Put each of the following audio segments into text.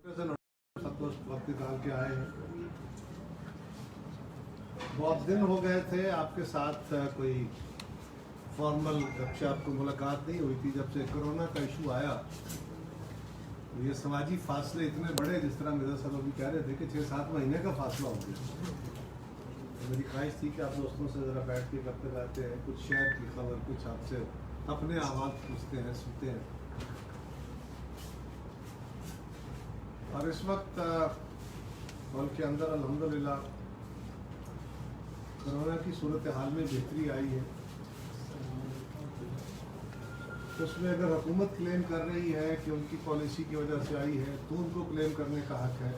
वक्त निकाल के आए हैं। बहुत दिन हो गए थे आपके साथ कोई फॉर्मल गपशप को मुलाकात नहीं हुई थी। जब से कोरोना का इशू आया तो ये समाजी फासले इतने बड़े, जिस तरह मिर्जा साहब अभी कह रहे थे कि 6-7 महीने का फासला हो गया। तो मेरी ख्वाहिश थी कि आप दोस्तों से ज़रा बैठ के करते रहते हैं, कुछ शहर की खबर, कुछ आपसे अपने आवाज़ पूछते हैं, सुनते हैं। और इस वक्त मुल्क के अंदर अल्हम्दुलिल्लाह कोरोना की सूरत हाल में बेहतरी आई है। तो उसमें अगर हुकूमत क्लेम कर रही है कि उनकी पॉलिसी की वजह से आई है तो उनको क्लेम करने का हक है,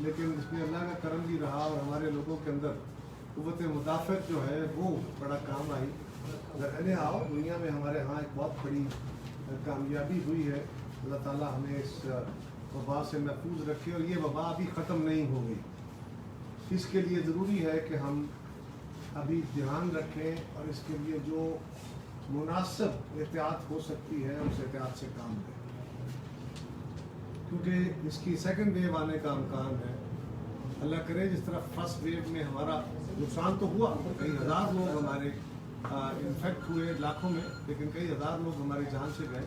लेकिन इसमें अल्लाह का करम भी रहा और हमारे लोगों के अंदर क़ुव्वत मुदाफ़त जो है वो बड़ा काम आई। अगर आओ दुनिया में हमारे यहाँ एक बहुत बड़ी कामयाबी हुई है। अल्लाह ताला हमें इस वबा से महफूज रखे और ये वबा अभी ख़त्म नहीं हो गई। इसके लिए ज़रूरी है कि हम अभी ध्यान रखें और इसके लिए जो मुनासिब एहतियात हो सकती है उस एहतियात से काम लें, क्योंकि इसकी सेकंड वेव आने का इम्कान है। अल्लाह करे जिस तरह फर्स्ट वेव में हमारा नुकसान तो हुआ, कई हज़ार लोग हमारे इन्फेक्ट हुए लाखों में, लेकिन कई हज़ार लोग हमारी जान से गए,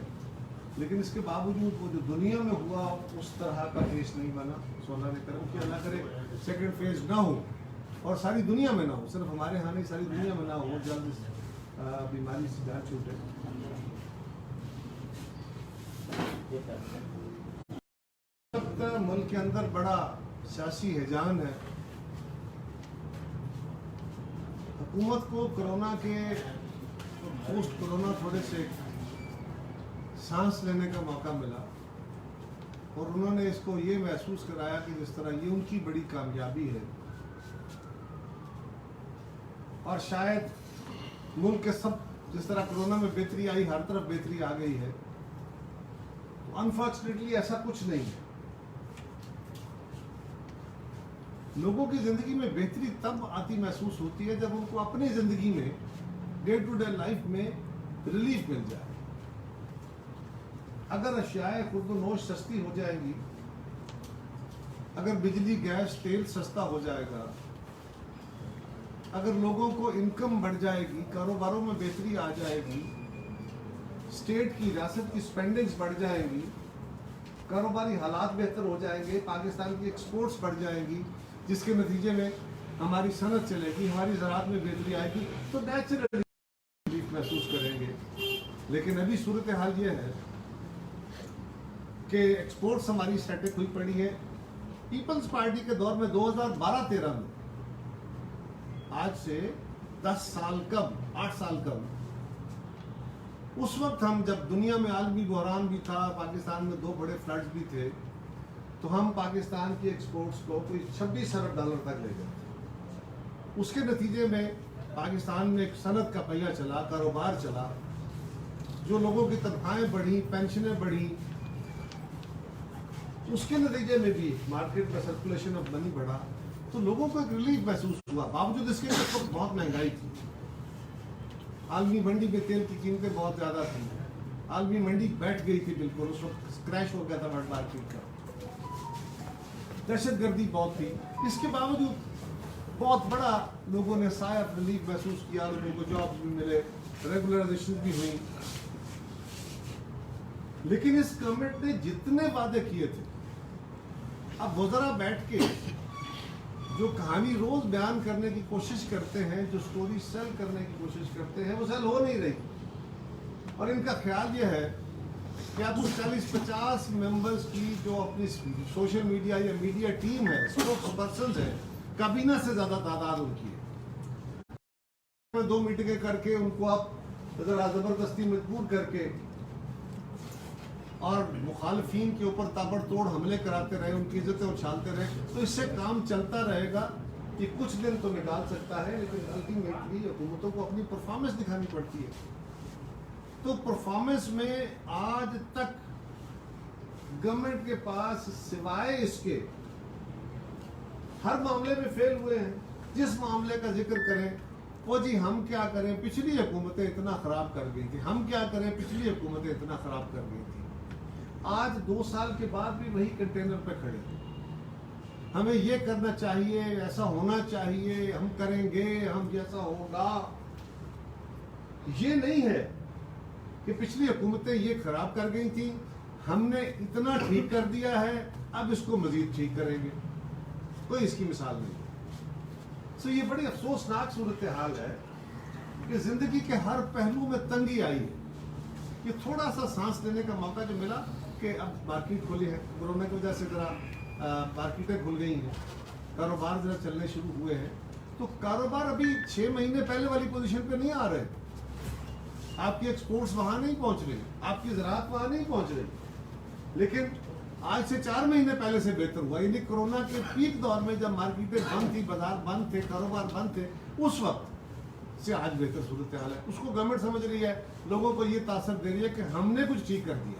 लेकिन इसके बावजूद वो जो दुनिया में हुआ उस तरह का केस नहीं बना। सो अल्लाह ने करम कि अल्लाह करे सेकंड फेज ना हो और सारी दुनिया में ना हो, सिर्फ हमारे यहाँ नहीं सारी दुनिया में ना हो, जल्द इस बीमारी से जान छूटे। मुल्क के अंदर बड़ा सियासी हिजान है। हुकूमत को कोरोना के पोस्ट कोरोना थोड़े से सांस लेने का मौका मिला और उन्होंने इसको ये महसूस कराया कि जिस तरह ये उनकी बड़ी कामयाबी है और शायद मुल्क के सब, जिस तरह कोरोना में बेहतरी आई, हर तरफ बेहतरी आ गई है। तो अनफॉर्चुनेटली ऐसा कुछ नहीं है। लोगों की जिंदगी में बेहतरी तब आती महसूस होती है जब उनको अपनी जिंदगी में डे टू डे लाइफ में रिलीफ मिल जाए। अगर अशियाए खुर्दोनोश सस्ती हो जाएंगी, अगर बिजली गैस तेल सस्ता हो जाएगा, अगर लोगों को इनकम बढ़ जाएगी, कारोबारों में बेहतरी आ जाएगी, स्टेट की रियासत की स्पेंडिंग्स बढ़ जाएंगी, कारोबारी हालात बेहतर हो जाएंगे, पाकिस्तान की एक्सपोर्ट्स बढ़ जाएंगी, जिसके नतीजे में हमारी सनत चलेगी, हमारी ज़राअत में बेहतरी आएगी, तो नेचुरली रिलीफ महसूस करेंगे। लेकिन अभी सूरत हाल ये है कि एक्सपोर्ट्स हमारी स्टैटिक हुई पड़ी है। पीपल्स पार्टी के दौर में 2012-13 में, आज से 10 साल कम, 8 साल कम, उस वक्त हम जब दुनिया में आलमी बहरान भी था, पाकिस्तान में 2 बड़े फ्लड्स भी थे, तो हम पाकिस्तान की एक्सपोर्ट्स को कोई 26 अरब डॉलर तक ले गए थे। उसके नतीजे में पाकिस्तान में एक सनत का पहिया चला, कारोबार चला, जो लोगों की तनख्वाहें बढ़ी, पेंशनें बढ़ी, उसके नतीजे में भी मार्केट में सर्कुलेशन ऑफ मनी बढ़ा, तो लोगों को एक रिलीफ महसूस हुआ। बावजूद इसके उस वक्त बहुत महंगाई थी, आलमी मंडी में तेल की कीमतें बहुत ज़्यादा थी, आलमी मंडी बैठ गई थी बिल्कुल, उस वक्त क्रैश हो गया था वर्ल्ड मार्केट का, दहशतगर्दी बहुत थी। इसके बावजूद बहुत बड़ा लोगों ने शायद रिलीफ महसूस किया, लोगों को जॉब भी मिले, रेगुलराइजेशन भी हुई। लेकिन इस गवर्नमेंट ने जितने वादे किए थे, अब वो जरा बैठ के जो कहानी रोज बयान करने की कोशिश करते हैं, जो स्टोरी सेल करने की कोशिश करते हैं, वो सेल हो नहीं रही। और इनका ख्याल ये है कि अब 40-50 मेंबर्स की जो अपनी सोशल मीडिया या मीडिया टीम है, स्पोक्स पर्सन है, काबीना से ज्यादा तादाद उनकी है। 2 मीटिंगें करके उनको आप जरा जबरदस्ती मजबूर करके और मुखालफीन के ऊपर ताबड़तोड़ हमले कराते रहे, उनकी इज्जतें उछालते रहे, तो इससे काम चलता रहेगा। कि कुछ दिन तो निकाल सकता है, लेकिन अल्टीमेटली हुकूमतों को अपनी परफॉर्मेंस दिखानी पड़ती है। तो परफॉर्मेंस में आज तक गवर्नमेंट के पास सिवाय इसके हर मामले में फेल हुए हैं। जिस मामले का जिक्र करें, वो जी हम क्या करें, पिछली हुकूमतें इतना खराब कर गई थी, हम क्या करें, पिछली हुकूमतें इतना खराब कर गई थी। آج 2 سال کے بعد بھی وہی کنٹینر پہ کھڑے ہیں. ہمیں یہ کرنا چاہیے, ایسا ہونا چاہیے, ہم کریں گے, ہم جیسا ہوگا. یہ نہیں ہے کہ پچھلی حکومتیں یہ خراب کر گئی تھیں, ہم نے اتنا ٹھیک کر دیا ہے, اب اس کو مزید ٹھیک کریں گے. کوئی اس کی مثال نہیں. یہ بڑی افسوسناک صورتحال ہے کہ زندگی کے ہر پہلو میں تنگی آئی ہے. یہ تھوڑا سا سانس لینے کا موقع جو ملا کہ اب مارکیٹ کھلی ہے, کورونا کی وجہ سے ذرا مارکیٹیں کھل گئی ہیں, کاروبار ذرا چلنے شروع ہوئے ہیں, تو کاروبار ابھی 6 مہینے پہلے والی پوزیشن پہ نہیں آ رہے. آپ کی ایکسپورٹس وہاں نہیں پہنچ رہی, آپ کی زراعت وہاں نہیں پہنچ رہی, لیکن آج سے 4 مہینے پہلے سے بہتر ہوا. یعنی کورونا کے پیک دور میں جب مارکیٹیں بند تھی, بازار بند تھے, کاروبار بند تھے, اس وقت سے آج بہتر صورتحال ہے. اس کو گورنمنٹ سمجھ رہی ہے, لوگوں کو یہ تاثر دے رہی ہے کہ ہم نے کچھ ٹھیک کر دیا.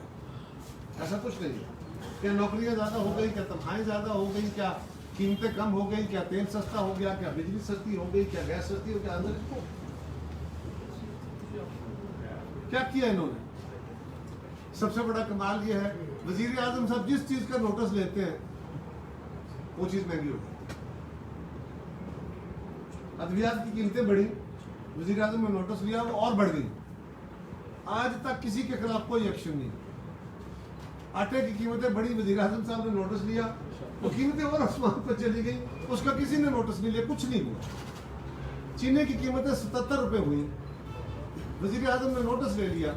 ایسا کچھ نہیں ہے. کیا نوکریاں زیادہ ہو گئی, کیا تنخواہیں زیادہ ہو گئی, کیا قیمتیں کم ہو گئی, کیا تیل سستا ہو گیا, کیا بجلی سستی ہو گئی, کیا گیس سستی ہو گیا. اندر کیا کیا انہوں نے؟ سب سے بڑا کمال یہ ہے, وزیر اعظم صاحب جس چیز کا نوٹس لیتے ہیں وہ چیز مہنگی ہو جاتی ہے. ادویات کی قیمتیں بڑھی, وزیر اعظم نے نوٹس لیا, وہ اور بڑھ گئی. آج تک کسی کے خلاف کوئی ایکشن نہیں. آٹے کی قیمتیں بڑھی, وزیر اعظم صاحب نے نوٹس لیا, وہ قیمتیں اور آسمان پر چلی گئی, اس کا کسی نے نوٹس نہیں لیا, کچھ نہیں ہوا. چینے کی قیمتیں 77 روپے ہوئی, وزیر اعظم نے نوٹس لے لیا,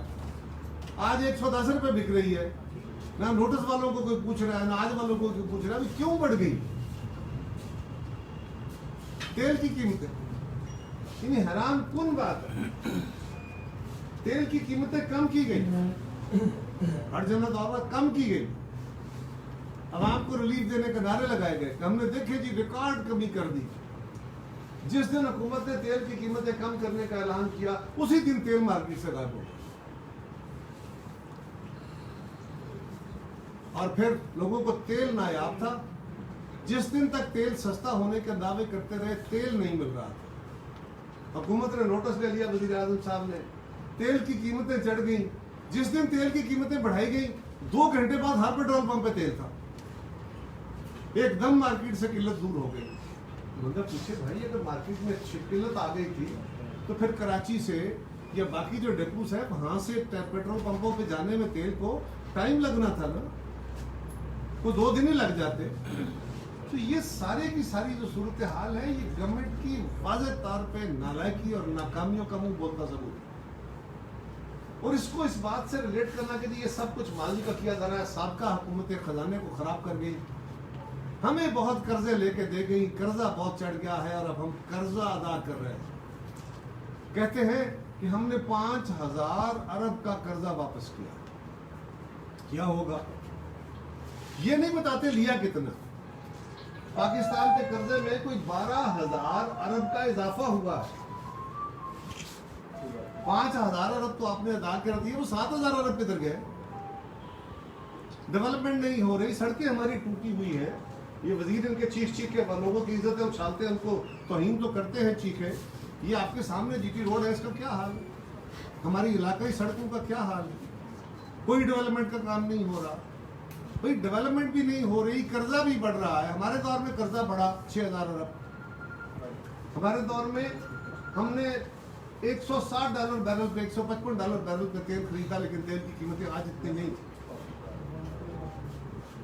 آج 110 روپے بک رہی ہے. نہ نوٹس والوں کو کوئی پوچھ رہا ہے, نہ آج والوں کو کوئی پوچھ رہا ہے. کیوں بڑھ گئی تیل کی قیمتیں؟ یعنی حیران کن بات ہے. تیل کی قیمتیں کم کی گئی, ہر جنت دور کم کی گئی, عوام کو ریلیف دینے کے نعرے لگائے گئے. ہم نے دیکھے جی ریکارڈ کمی کر دی. جس دن حکومت نے تیل کی قیمتیں کم کرنے کا اعلان کیا, اسی دن تیل مارکیٹ سے غائب ہو گیا. اور پھر لوگوں کو تیل نایاب تھا. جس دن تک تیل سستا ہونے کے دعوے کرتے رہے, تیل نہیں مل رہا تھا. حکومت نے نوٹس لے لیا, وزیر اعظم صاحب نے, تیل کی قیمتیں چڑھ گئیں. جس دن تیل کی قیمتیں بڑھائی گئیں, 2 گھنٹے بعد ہر پیٹرول پمپ پہ تیل تھا. ایک دم مارکیٹ سے قلت دور ہو گئی. مگر پوچھے بھائی, اگر مارکیٹ میں قلت آ گئی تھی تو پھر کراچی سے یا باقی جو ڈیپوز ہے وہاں سے پیٹرول پمپوں پہ جانے میں تیل کو ٹائم لگنا تھا نا, وہ 2 دن ہی لگ جاتے. تو یہ سارے کی ساری جو صورتحال ہے, یہ گورنمنٹ کی واضح طور پہ نالائکی اور ناکامیوں کا منہ بولتا ضرور ہے. اور اس کو اس بات سے ریلیٹ کرنا کہ یہ سب کچھ ماضی کا کیا جا رہا ہے, سابقہ حکومتیں خزانے کو خراب کر گئی, ہمیں بہت قرضے لے کے دے گئی, قرضہ بہت چڑھ گیا ہے اور اب ہم قرضہ ادا کر رہے ہیں. کہتے ہیں کہ ہم نے 5000 ارب کا قرضہ واپس کیا. کیا ہوگا یہ نہیں بتاتے لیا کتنا. پاکستان کے قرضے میں کوئی 12000 ارب کا اضافہ ہوا ہے. 5000 ارب تو آپ نے ادا کر دی ہے, وہ 7000 ارب کدھر گئے؟ ڈیولپمنٹ نہیں ہو رہی, سڑکیں ہماری ٹوٹی ہوئی ہیں. یہ وزیر ان کے چیخ کے لوگوں کی عزتیں اچھالتے ہیں, ان کو توہین تو کرتے ہیں چیخیں. یہ آپ کے سامنے جی ٹی روڈ ہے, اس کا کیا حال ہے؟ ہماری علاقائی سڑکوں کا کیا حال ہے؟ کوئی ڈیولپمنٹ کا کام نہیں ہو رہا. بھائی ڈیولپمنٹ بھی نہیں ہو رہی, قرضہ بھی بڑھ رہا ہے. ہمارے دور میں قرضہ بڑھا 6000 ارب. ہمارے دور میں ہم نے $160 بیرل پہ, $155 بیرل پہ تیل خریدا, لیکن تیل کی قیمتیں آج اتنی نہیں تھی.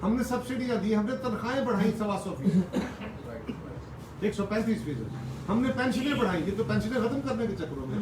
ہم نے سبسڈیاں دی, ہم نے تنخواہیں بڑھائیں 125%, 135%. ہم نے پینشنیں بڑھائیں, یہ تو پینشنیں ختم کرنے کے چکروں میں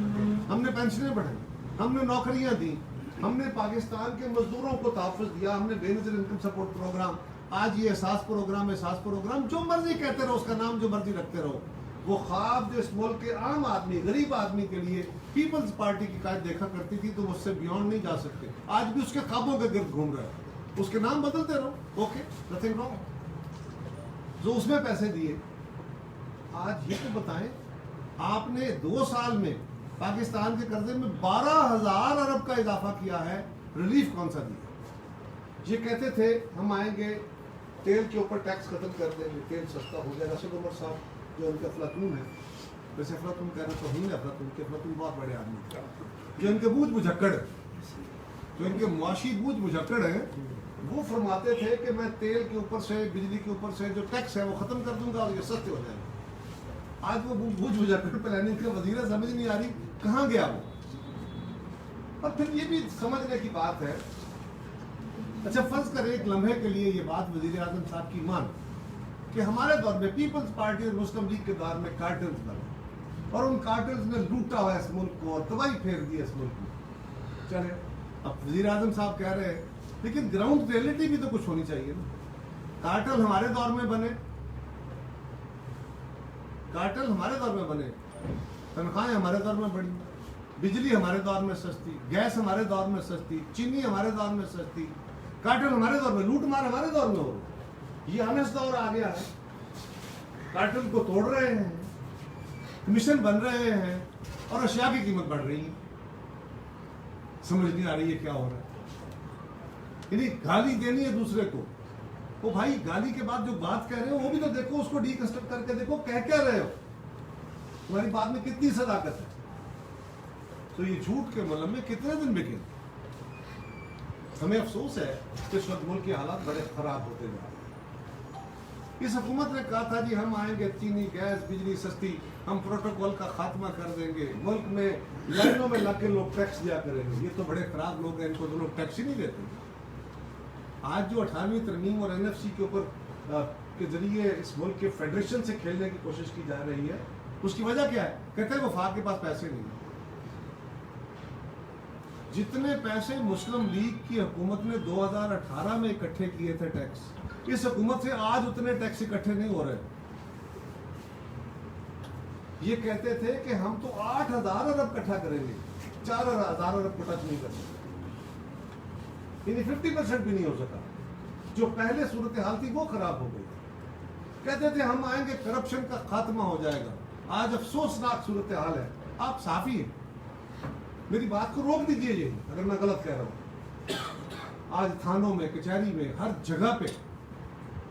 ہم نے پینشنیں بڑھائیں. ہم نے نوکریاں دی, ہم نے پاکستان کے مزدوروں کو تحفظ دیا, ہم نے بے نظیر انکم سپورٹ پروگرام, آج یہ احساس پروگرام جو مرضی کہتے رہو, اس کا نام جو مرضی رکھتے رہو. وہ خواب جو اس ملک کے عام آدمی, غریب آدمی کے لیے پیپلز پارٹی کی قائد دیکھا کرتی تھی, تو اس سے بیونڈ نہیں جا سکتے. آج بھی اس کے خوابوں کے گرد گھوم رہے ہیں. اس کے نام بدلتے رہو, اوکے, نتھنگ رانگ. جو اس میں پیسے دیے, آج یہ تو بتائیں, آپ نے 2 سال میں پاکستان کے قرضے میں 12000 ارب کا اضافہ کیا ہے, ریلیف کون سا دیا؟ یہ کہتے تھے ہم آئیں گے, تیل کے اوپر ٹیکس ختم کر دیں گے, تیل سستا ہو جائے گا. رشید عمر صاحب جو ان کے افلاطون ہیں, ویسے افلاطون کہہ رہے تو ہی افلاطون کے, افلاطون بہت بڑے آدمی, جو ان کے بوجھ بجھکڑ ہیں, جو ان کے معاشی بوجھ بجھکڑ ہیں, وہ فرماتے تھے کہ میں تیل کے اوپر سے بجلی کے اوپر سے جو ٹیکس ہے وہ ختم کر دوں گا اور یہ سستے ہو جائیں گے. آج وہ بوجھ بجھا کر پلاننگ کا وزیر ہے, سمجھ نہیں آ رہی کہاں گیا وہ. اور پھر یہ بھی سمجھنے کی بات ہے, اچھا فرض کریں ایک لمحے کے لیے یہ بات وزیر اعظم صاحب کی مان کہ ہمارے دور میں پیپلز پارٹی اور مسلم لیگ کے دور میں کارٹلز بنے اور ان کارٹلز نے لوٹا ہوا اس ملک کو اور تباہی پھیر دی اس ملک میں. چلے اب وزیر اعظم صاحب کہہ رہے ہیں لیکن گراؤنڈ ریئلٹی بھی تو کچھ ہونی چاہیے نا. کارٹل ہمارے دور میں بنے, کارٹل ہمارے دور میں بنے, تنخواہیں ہمارے دور میں بڑھی, بجلی ہمارے دور میں سستی, گیس ہمارے دور میں سستی, چینی ہمارے دور میں سستی, کارٹل ہمارے دور میں, لوٹ مار ہمارے دور میں ہو رہی. یہ آنس دور آ گیا ہے, کارٹل کو توڑ رہے ہیں, کمیشن بن رہے ہیں اور اشیاء کی قیمت بڑھ رہی ہے. سمجھ نہیں آ رہی ہے کیا ہو رہا ہے. یعنی گالی دینی ہے دوسرے کو, وہ بھائی گالی کے بعد جو بات کہہ رہے ہو وہ بھی تو دیکھو, اس کو ڈی کنسٹرکٹ کر کے دیکھو کہہ کیا رہے ہو, تمہاری بات میں کتنی صداقت ہے. تو یہ جھوٹ کے ملم میں کتنے دن بکے. ہمیں افسوس ہے کہ اس وقت ملک کے حالات بڑے خراب ہوتے جا رہے ہیں. اس حکومت نے کہا تھا جی ہم آئیں گے, چینی گیس بجلی سستی, ہم پروٹوکول کا خاتمہ کر دیں گے, ملک میں لائنوں میں لگ کے لوگ ٹیکس دیا کریں گے. یہ تو بڑے خراب لوگ ہیں, ان کو تو لوگ ٹیکس ہی نہیں دیتے. آج جو 18ویں ترمیم اور NFC کے اوپر کے ذریعے اس ملک کے فیڈریشن سے کھیلنے کی کوشش کی جا رہی ہے, اس کی وجہ کیا ہے؟ کہتے ہیں وفاق کے پاس پیسے نہیں ہیں. جتنے پیسے مسلم لیگ کی حکومت نے 2018 میں اکٹھے کیے تھے ٹیکس, اس حکومت سے آج اتنے ٹیکس اکٹھے نہیں ہو رہے. یہ کہتے تھے کہ ہم تو 8,000 ارب اکٹھا کریں گے, 4,000 ارب کو ٹچ نہیں کر سکتے. یعنی 50% بھی نہیں ہو سکا. جو پہلے صورتحال تھی وہ خراب ہو گئی. کہتے تھے ہم آئیں گے کرپشن کا خاتمہ ہو جائے گا. آج افسوسناک صورتحال ہے. آپ صحافی ہیں, میری بات کو روک دیجئے یہ اگر میں غلط کہہ رہا ہوں. آج تھانوں میں, کچہری میں, ہر جگہ پہ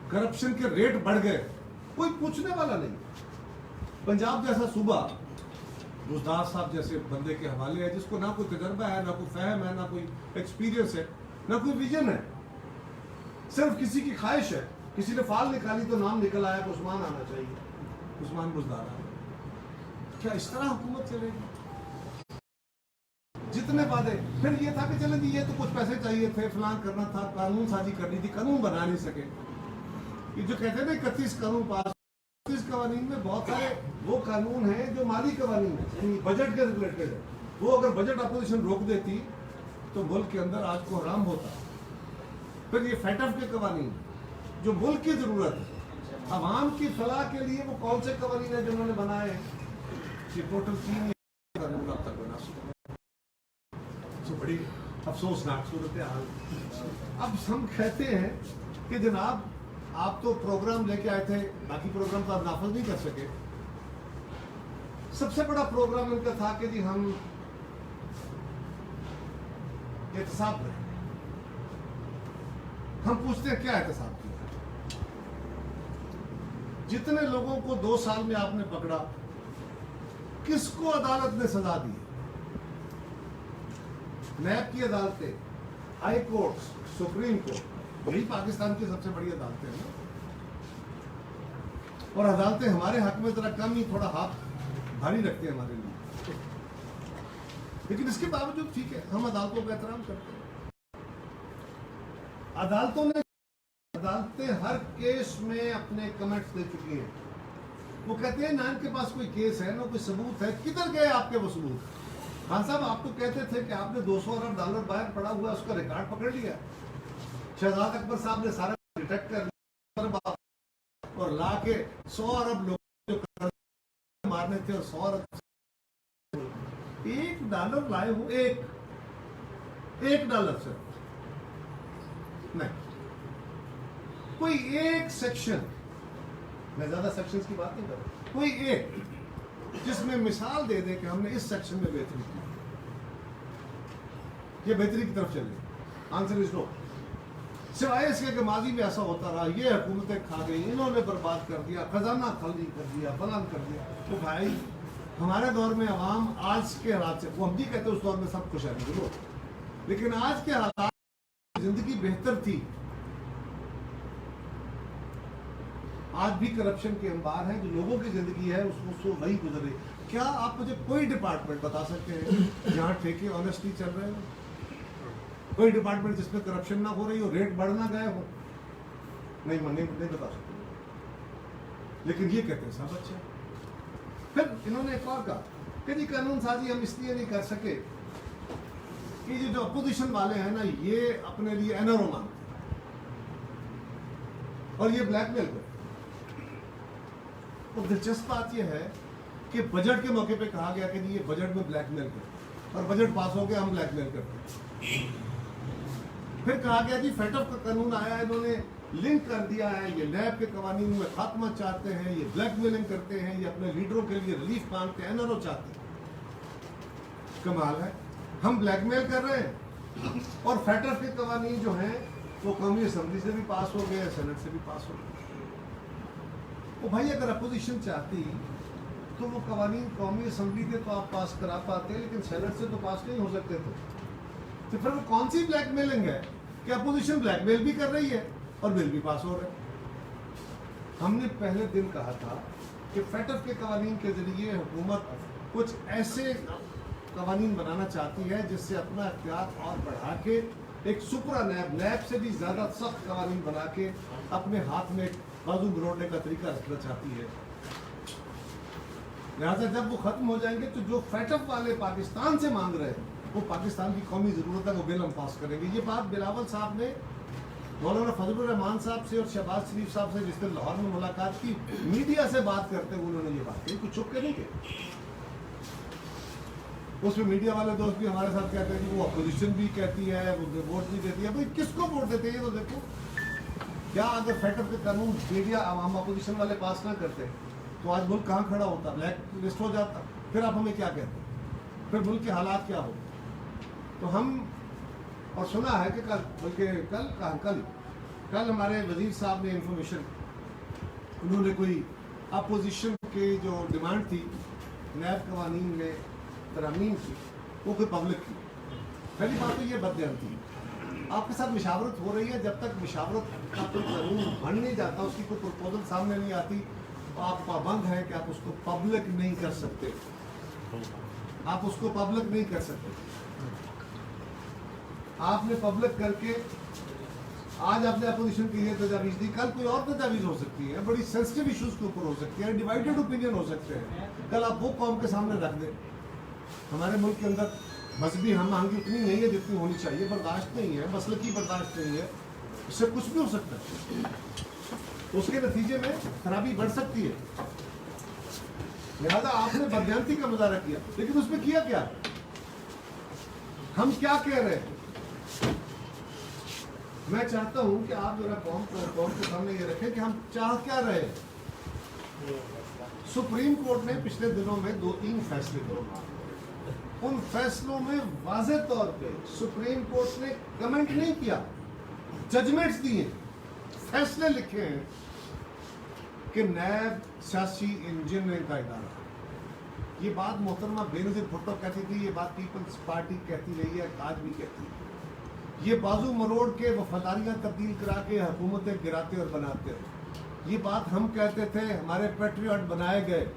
کرپشن کے ریٹ بڑھ گئے, کوئی پوچھنے والا نہیں. پنجاب جیسا صوبہ, بزدار صاحب جیسے بندے کے حوالے ہے جس کو نہ کوئی تجربہ ہے, نہ کوئی فہم ہے, نہ کوئی ایکسپیرینس ہے, نہ کوئی ویژن ہے, صرف کسی کی خواہش ہے. کسی نے فال نکالی تو نام نکل آیا کہ عثمان آنا چاہیے, عثمان بزدار آنا. کیا اس طرح حکومت چلے گی؟ جتنے وعدے, پھر یہ تھا کہ چلیں جی یہ تو کچھ پیسے چاہیے تھے, فلان کرنا تھا, قانون سازی کرنی تھی, قانون بنا نہیں سکے. یہ جو کہتے ہیں نا 31 قانون پاس, 31 قوانین میں بہت سارے وہ قانون ہیں جو مالی قوانین ہیں, یعنی بجٹ کے ریلیٹڈ ہے. وہ اگر بجٹ اپوزیشن روک دیتی تو ملک کے اندر آج کو حرام ہوتا. پھر یہ فیٹف کے قوانین جو ملک کی ضرورت ہے, عوام کی فلاح کے لیے, وہ کون سے قوانین ہیں جو انہوں نے بنائے ہیں؟ یہ ٹوٹل 3 قانون اب تک بنا سکتے. بڑی افسوسناک صورتحال. اب ہم کہتے ہیں کہ جناب آپ تو پروگرام لے کے آئے تھے, باقی پروگرام تو آپ نافذ نہیں کر سکے. سب سے بڑا پروگرام ان کا تھا کہ جی ہم احتساب کریں. ہم پوچھتے ہیں کیا احتساب کیا؟ جتنے لوگوں کو 2 سال میں آپ نے پکڑا, کس کو عدالت نے سزا دی؟ نیب کی عدالتیں, ہائی کورٹ, سپریم کورٹ, یہی پاکستان کی سب سے بڑی عدالتیں ہیں. اور عدالتیں ہمارے حق میں ذرا کم ہی تھوڑا ہاتھ بھاری رکھتے ہیں ہمارے لیے, لیکن اس کے باوجود ٹھیک ہے, ہم عدالتوں کا احترام کرتے ہیں. عدالتیں ہر کیس میں اپنے کمنٹس دے چکی ہیں. وہ کہتے ہیں نہ ان کے پاس کوئی کیس ہے, نہ کوئی ثبوت ہے. کدھر گئے آپ کے وہ ثبوت؟ خان صاحب آپ تو کہتے تھے کہ آپ نے $200 ارب باہر پڑا ہوا, اس کا ریکارڈ پکڑ لیا. شہزاد اکبر صاحب نے سارا ڈیٹیکٹ کر لیا اور لا کے 100 ارب لوگ جو مارنے تھے, اور 100 ارب $1 لائے ہوں, $1 سے نہیں. کوئی ایک سیکشن, میں زیادہ سیکشنز کی بات نہیں کر رہا, کوئی ایک جس میں مثال دے دے کہ ہم نے اس سیکشن میں بہتری کی, یہ بہتری کی طرف چل گئی. آنسر از نو. سوائے اس کے کہ ماضی میں ایسا ہوتا رہا, یہ حکومتیں کھا گئی, انہوں نے برباد کر دیا, خزانہ خالی کر دیا, فلان کر دیا. تو بھائی ہمارے دور میں عوام آج کے حالات سے, وہ ہم بھی کہتے ہیں اس دور میں سب کچھ ہے ضرور, لیکن آج کے حالات जिंदगी बेहतर थी, आज भी करप्शन के अंबार हैं, जो लोगों की जिंदगी है उसको वही गुजर रही। क्या आप मुझे कोई डिपार्टमेंट बता सकते हैं जहाँ ठेके ऑनेस्टली चल रहे हो? कोई डिपार्टमेंट जिसमें करप्शन ना हो रही हो, रेट बढ़ ना गए हो? नहीं बता सकते। लेकिन ये कहते हैं सब अच्छा। फिर इन्होंने एक और कहा कि जी कानून साजी हम इसलिए नहीं कर सके कि ये जो अपोजिशन वाले हैं ना, ये अपने लिए एनआरओ मांगते और ये ब्लैकमेल करते। और दिलचस्प बात यह है कि बजट के मौके पे कहा गया कि ये बजट में ब्लैकमेल करते, और बजट पास हो गया हम ब्लैकमेल करते। फिर कहा गया जी फेटअप का कानून आया, इन्होंने लिंक कर दिया है, ये नैब के कवानीन में खात्मा चाहते हैं, ये ब्लैकमेलिंग करते हैं, ये अपने लीडरों के लिए रिलीफ मांगते हैं, एनआरओ चाहते हैं। कमाल है, हम ब्लैकमेल कर रहे हैं और फेटअप के कवानीन जो हैं वो कौमी असेंबली से भी पास हो गए, सेनेट से भी पास हो गए। तो भाई अगर अपोजिशन चाहती तो वो कवानीन कौमी असेंबली के तो आप पास करा पाते, लेकिन सेनेट से तो पास नहीं हो सकते थे। तो फिर वो कौन सी ब्लैकमेलिंग है कि अपोजिशन ब्लैकमेल भी कर रही है और बिल भी पास हो रहे हैं। हमने पहले दिन कहा था कि फेटअप के कवानीन के जरिए हुकूमत कुछ ऐसे कवानीन बनाना चाहती है जिससे अपना अख्तियार और बढ़ा के एक सुपरा नैब से भी ज़्यादा सख्त कवानीन बना के अपने हाथ में बाजू मरोड़ने का तरीका रखना चाहती है। लिहाजा जब वो खत्म हो जाएंगे तो जो फेटअप वाले पाकिस्तान से मांग रहे हैं वो पाकिस्तान की कौमी ज़रूरत है, वो बिल हम पास करेंगे। ये बात बिलावल साहब ने मौलाना फजलुर रहमान साहब से और शहबाज शरीफ साहब से जिस दिन लाहौर में मुलाकात की, मीडिया से बात करते हुए उन्होंने ये बात कही, कुछ छुप के नहीं कही। उसमें मीडिया वाले दोस्त भी हमारे साथ कहते हैं कि वो अपोजिशन भी कहती है, वो वोट भी देती है। भाई किसको वोट देते हैं ये तो देखो। क्या अगर फेटअप के कानून मीडिया हम अपोजिशन वाले पास ना करते तो आज मुल्क कहाँ खड़ा होता, ब्लैक लिस्ट हो जाता। फिर आप हमें क्या कहते, फिर मुल्क के हालात क्या हो। तो हम और सुना है कि कल हमारे वजीर साहब ने इंफॉर्मेशन, उन्होंने कोई अपोजिशन के जो डिमांड थी नैब कवानीन में तरमीम की, वो कोई पब्लिक की। पहली बात तो ये बदयांती है, आपके साथ मशावरत हो रही है, जब तक मशावरत का कोई कानून बन नहीं जाता, उसकी कोई प्रपोजल सामने नहीं आती, तो आप पाबंद हैं कि आप उसको पब्लिक नहीं कर सकते, आप उसको पब्लिक नहीं कर सकते। आपने पब्लिक करके आज आपने अपोजिशन की ये तजावीज़ दी, कल कोई और तजावीज़ हो सकती है, बड़ी सेंसिटिव इश्यूज के ऊपर हो सकती है, डिवाइडेड ओपिनियन हो सकते हैं। कल आप वो कौम के सामने रख दें। हमारे मुल्क के अंदर मजहबी हम आहंगी उतनी नहीं है जितनी होनी चाहिए, बर्दाश्त नहीं है, मसलकी बर्दाश्त नहीं है, इससे कुछ भी हो सकता है, उसके नतीजे में खराबी बढ़ सकती है। लिहाजा आपने बदयांती का मुजाहरा किया, लेकिन उसमें किया क्या, हम क्या कह रहे हैं। मैं चाहता हूं कि आप जरा कौम के सामने ये रखें कि हम चाह क्या रहे हैं। सुप्रीम कोर्ट ने पिछले दिनों में 2-3 फैसले दिए, उन फैसलों में वाज़ेह तौर पे सुप्रीम कोर्ट ने कमेंट नहीं किया, जजमेंट्स दिए, फैसले लिखे हैं कि नैब सियासी इंजीनियरिंग का इदारा। ये बात मोहतरमा बेनज़ीर भुट्टो कहती थी, ये बात पीपल्स पार्टी कहती रही है, आज भी कहती है। ये बाजू मरोड़ के वफादारियाँ तब्दील करा के हुकूमतें गिराते और बनाते हैं। ये बात हम कहते थे, हमारे पैट्रियट बनाए गए,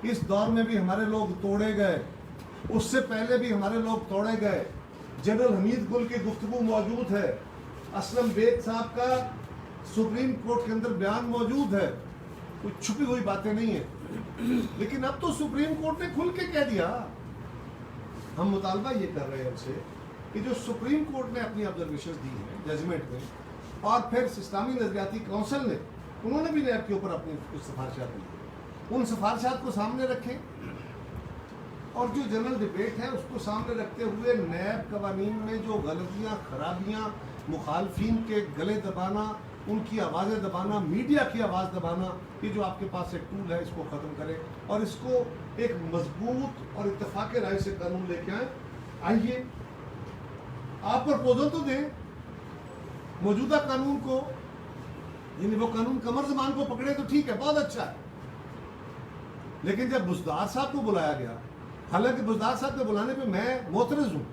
इस दौर में भी हमारे लोग तोड़े गए, उससे पहले भी हमारे लोग तोड़े गए। जनरल हमीद गुल की गुफ्तगू मौजूद है, असलम बेग साहब का सुप्रीम कोर्ट के अंदर बयान मौजूद है, कोई छुपी हुई बातें नहीं है। लेकिन अब तो सुप्रीम कोर्ट ने खुल के कह दिया। हम मुतालबा ये कर रहे हैं उनसे कि जो सुप्रीम कोर्ट ने अपनी ऑब्जर्वेशन दी है जजमेंट में, और फिर इस्लामी नजरियाती काउंसिल ने, उन्होंने भी नैब के ऊपर अपनी कुछ सिफारिशात दी, उन सिफारिशात को सामने रखें और जो जनरल डिबेट है उसको सामने रखते हुए नैब कवानीन में जो गलतियाँ, खराबियाँ, मुखालफिन के गले दबाना, उनकी आवाज़ें दबाना, मीडिया की आवाज़ दबाना, ये जो आपके पास एक टूल है, इसको ख़त्म करें और इसको एक मजबूत और इत्तेफाक राय से कानून लेके आए। आइए आप प्रपोजल तो दें मौजूदा कानून को, यानी वो कानून कमर ज़मान को पकड़े तो ठीक है, बहुत अच्छा है। लेकिन जब बुज़दार साहब को बुलाया गया, हालांकि बुज़दार साहब के बुलाने पे मैं मोतरज़ हूँ,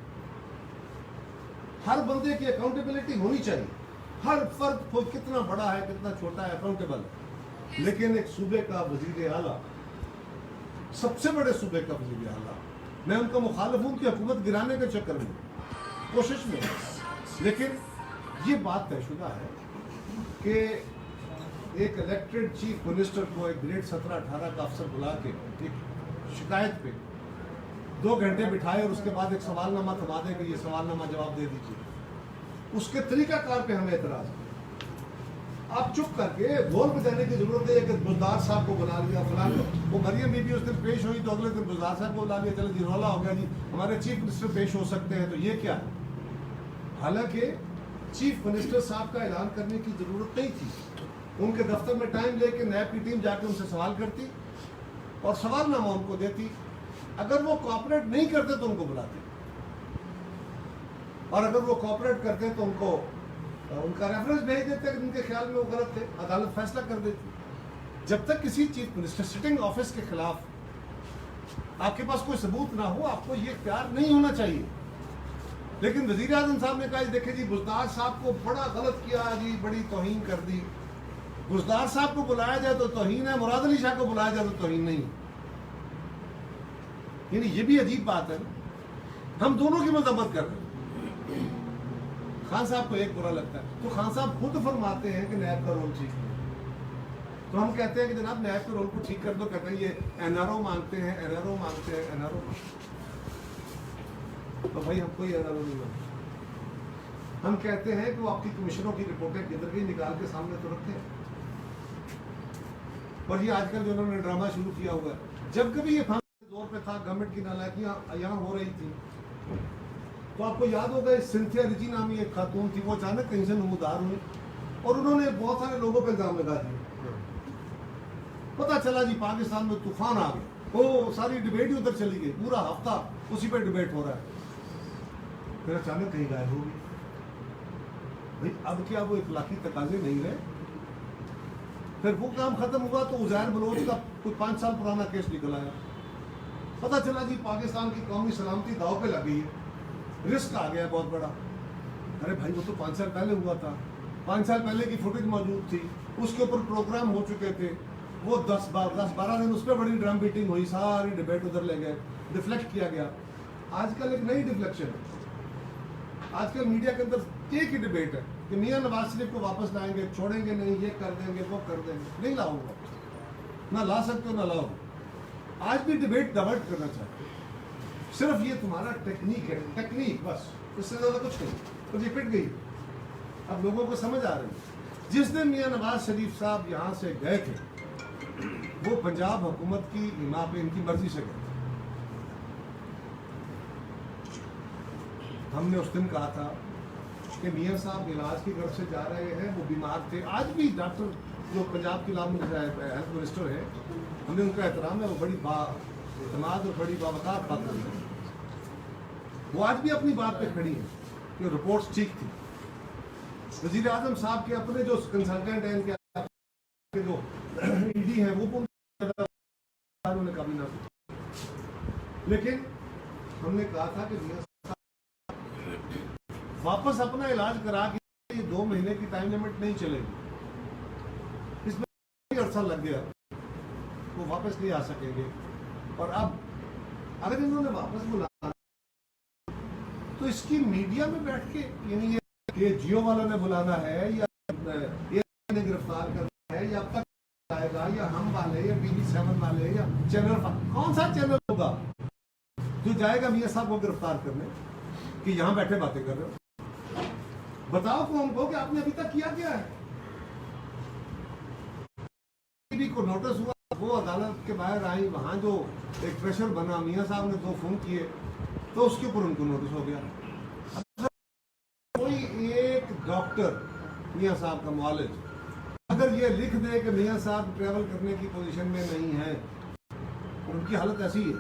ہر بندے کی اکاؤنٹیبلٹی ہونی چاہیے. ہر فرد کوئی کتنا بڑا ہے کتنا چھوٹا ہے اکاؤنٹیبل ہے. لیکن ایک صوبے کا وزیر اعلیٰ, سب سے بڑے صوبے کا وزیر اعلیٰ, میں ان کا مخالف ہوں کہ حکومت گرانے کے چکر میں کوشش میں, لیکن یہ بات طے شدہ ہے کہ ایک الیکٹڈ چیف منسٹر کو ایک گریڈ 17-18 کا افسر بلا کے ایک شکایت پہ 2 گھنٹے بٹھائے اور اس کے بعد ایک سوال نامہ تھما دے کہ یہ سوال نامہ جواب دے دیجیے. اس کے طریقہ کار پہ ہمیں اعتراض ہے. آپ چپ کر کے ڈھول بجانے کی ضرورت ہے کہ بزدار صاحب کو بلا لیا فلاں, وہ مریم بی بی اس دن پیش ہوئی تو اگلے دن بزدار صاحب کو بلا لیا, چلو جی رولا ہو گیا جی ہمارے چیف منسٹر پیش ہو سکتے ہیں, تو یہ کیا ہے؟ حالانکہ چیف منسٹر صاحب کا اعلان کرنے کی ضرورت نہیں تھی. ان کے دفتر میں ٹائم لے کے نیب کی ٹیم جا کے ان سے سوال کرتی اور سوال نامہ ان کو دیتی. اگر وہ کوآپریٹ نہیں کرتے تو ان کو بلاتے, اور اگر وہ کوآپریٹ کرتے تو ان کا ریفرنس بھیج دیتے کہ ان کے خیال میں وہ غلط تھے, عدالت فیصلہ کر دیتی. جب تک کسی چیف منسٹر سٹنگ آفس کے خلاف آپ کے پاس کوئی ثبوت نہ ہو, آپ کو یہ اختیار نہیں ہونا چاہیے. لیکن وزیر اعظم صاحب نے کہا دیکھیں جی بزدار صاحب کو بڑا غلط کیا جی, بڑی توہین کر دی. بزدار صاحب کو بلایا جائے تو توہین ہے, مراد علی شاہ کو بلایا جائے تو توہین نہیں. یعنی یہ بھی عجیب بات ہے. ہم دونوں کی مذمت کر رہے ہیں. خان صاحب کو ایک برا لگتا ہے تو خان صاحب خود فرماتے ہیں کہ نیب کا رول ٹھیک ہے, تو ہم کہتے ہیں کہ جناب نیب کے رول کو ٹھیک کر دو. کہتے ہیں یہ این آر او مانگتے ہیں, این آر او مانگتے ہیں, این آر او. تو بھائی ہم کوئی این آر او نہیں مانگتے. ہم کہتے ہیں کہ وہ آپ کی کمشنوں کی رپورٹیں کدھر گئی نکال کے سامنے تو رکھتے ہیں. اور یہ آج کل جو انہوں نے ڈرامہ شروع کیا ہوا ہے, جب کبھی یہ پھانسی دور پہ تھا, گورنمنٹ کی نالائکیاں یہاں ہو رہی تھی, تو آپ کو یاد ہوگا سنتھیا ریجی نامی ایک خاتون تھی, وہ اچانک کہیں سے نمودار ہوئی اور انہوں نے بہت سارے لوگوں پہ الزام لگا دیے. پتہ چلا جی پاکستان میں طوفان آ گیا, وہ ساری ڈبیٹ ہی ادھر چلی گئی, پورا ہفتہ اسی پہ ڈبیٹ ہو رہا ہے. پھر اچانک کہیں غائب ہو گئی. بھائی اب کیا وہ اخلاقی تقاضے نہیں رہے؟ پھر وہ کام ختم ہوا تو عزیر بلوچ کا کوئی 5 سال پرانا کیس نکل آیا. پتہ چلا جی پاکستان کی قومی سلامتی داؤ پہ لگ گئی ہے, رسک آ گیا بہت بڑا. ارے بھائی وہ تو 5 سال پہلے ہوا تھا, 5 سال پہلے کی فوٹیج موجود تھی, اس کے اوپر پروگرام ہو چکے تھے. وہ 10-12 دن اس پہ بڑی ڈرم بیٹنگ ہوئی, ساری ڈبیٹ ادھر لے گئے, ڈیفلیکٹ کیا گیا. آج کل ایک نئی ڈیفلیکشن ہے. آج کل میڈیا کے اندر ایک ہی ڈبیٹ ہے کہ میاں نواز شریف کو واپس لائیں گے, چھوڑیں گے نہیں, یہ کر دیں گے, وہ کر دیں گے. نہیں لاؤ گا, نہ لا سکتے ہو نہ لاؤ. آج بھی ڈبیٹ ڈائیورٹ کرنا چاہتے ہیں. صرف یہ تمہارا ٹیکنیک ہے, ٹیکنیک بس, اس سے زیادہ کچھ نہیں. تو یہ پٹ گئی. اب لوگوں کو سمجھ آ رہی ہے. جس دن میاں نواز شریف صاحب یہاں سے گئے تھے, وہ پنجاب حکومت کی حما پہ ان کی مرضی سے گئے. ہم نے اس دن کہا تھا کہ میاں صاحب علاج کی غرض سے جا رہے ہیں, وہ بیمار تھے. آج بھی ڈاکٹر جو پنجاب کی ہیلتھ منسٹر ہے, ہم نے ان کا احترام ہے, وہ بڑی با اعتماد اور بڑی باوقار بات کرتے ہیں. وہ آج بھی اپنی بات پہ کھڑی ہیں کہ رپورٹس ٹھیک تھی. وزیر اعظم صاحب کے اپنے جو کنسلٹنٹ ہیں, ان کے جو ای ڈی ہیں, وہ انہوں نے کبھی نہ کی. لیکن ہم نے کہا تھا کہ میاں واپس اپنا علاج کرا کے یہ 2 مہینے کی ٹائم لمٹ نہیں چلے گی. اس میں عرصہ لگ گیا, وہ واپس نہیں آ سکیں گے. اور اب اگر انہوں نے واپس بلانا تو اس کی میڈیا میں بیٹھ کے, یعنی یہ جیو والوں نے بلانا ہے یا یہ گرفتار کرنا ہے, یا اب تک آئے گا, یا ہم والے, یا بی بی 7 والے, یا چینل, کون سا چینل ہوگا جو جائے گا میاں صاحب کو گرفتار کرنے کہ یہاں بیٹھے باتیں کر رہے ہو؟ بتاؤ قوم کو کہ آپ نے ابھی تک کیا کیا ہے. کو نوٹس ہوا, وہ عدالت کے باہر آئی, وہاں جو ایک پریشر بنا, میاں صاحب نے 2 فون کیے تو اس کے اوپر ان کو نوٹس ہو گیا. کوئی ایک ڈاکٹر میاں صاحب کا معالج اگر یہ لکھ دے کہ میاں صاحب ٹریول کرنے کی پوزیشن میں نہیں ہے, اور ان کی حالت ایسی ہے,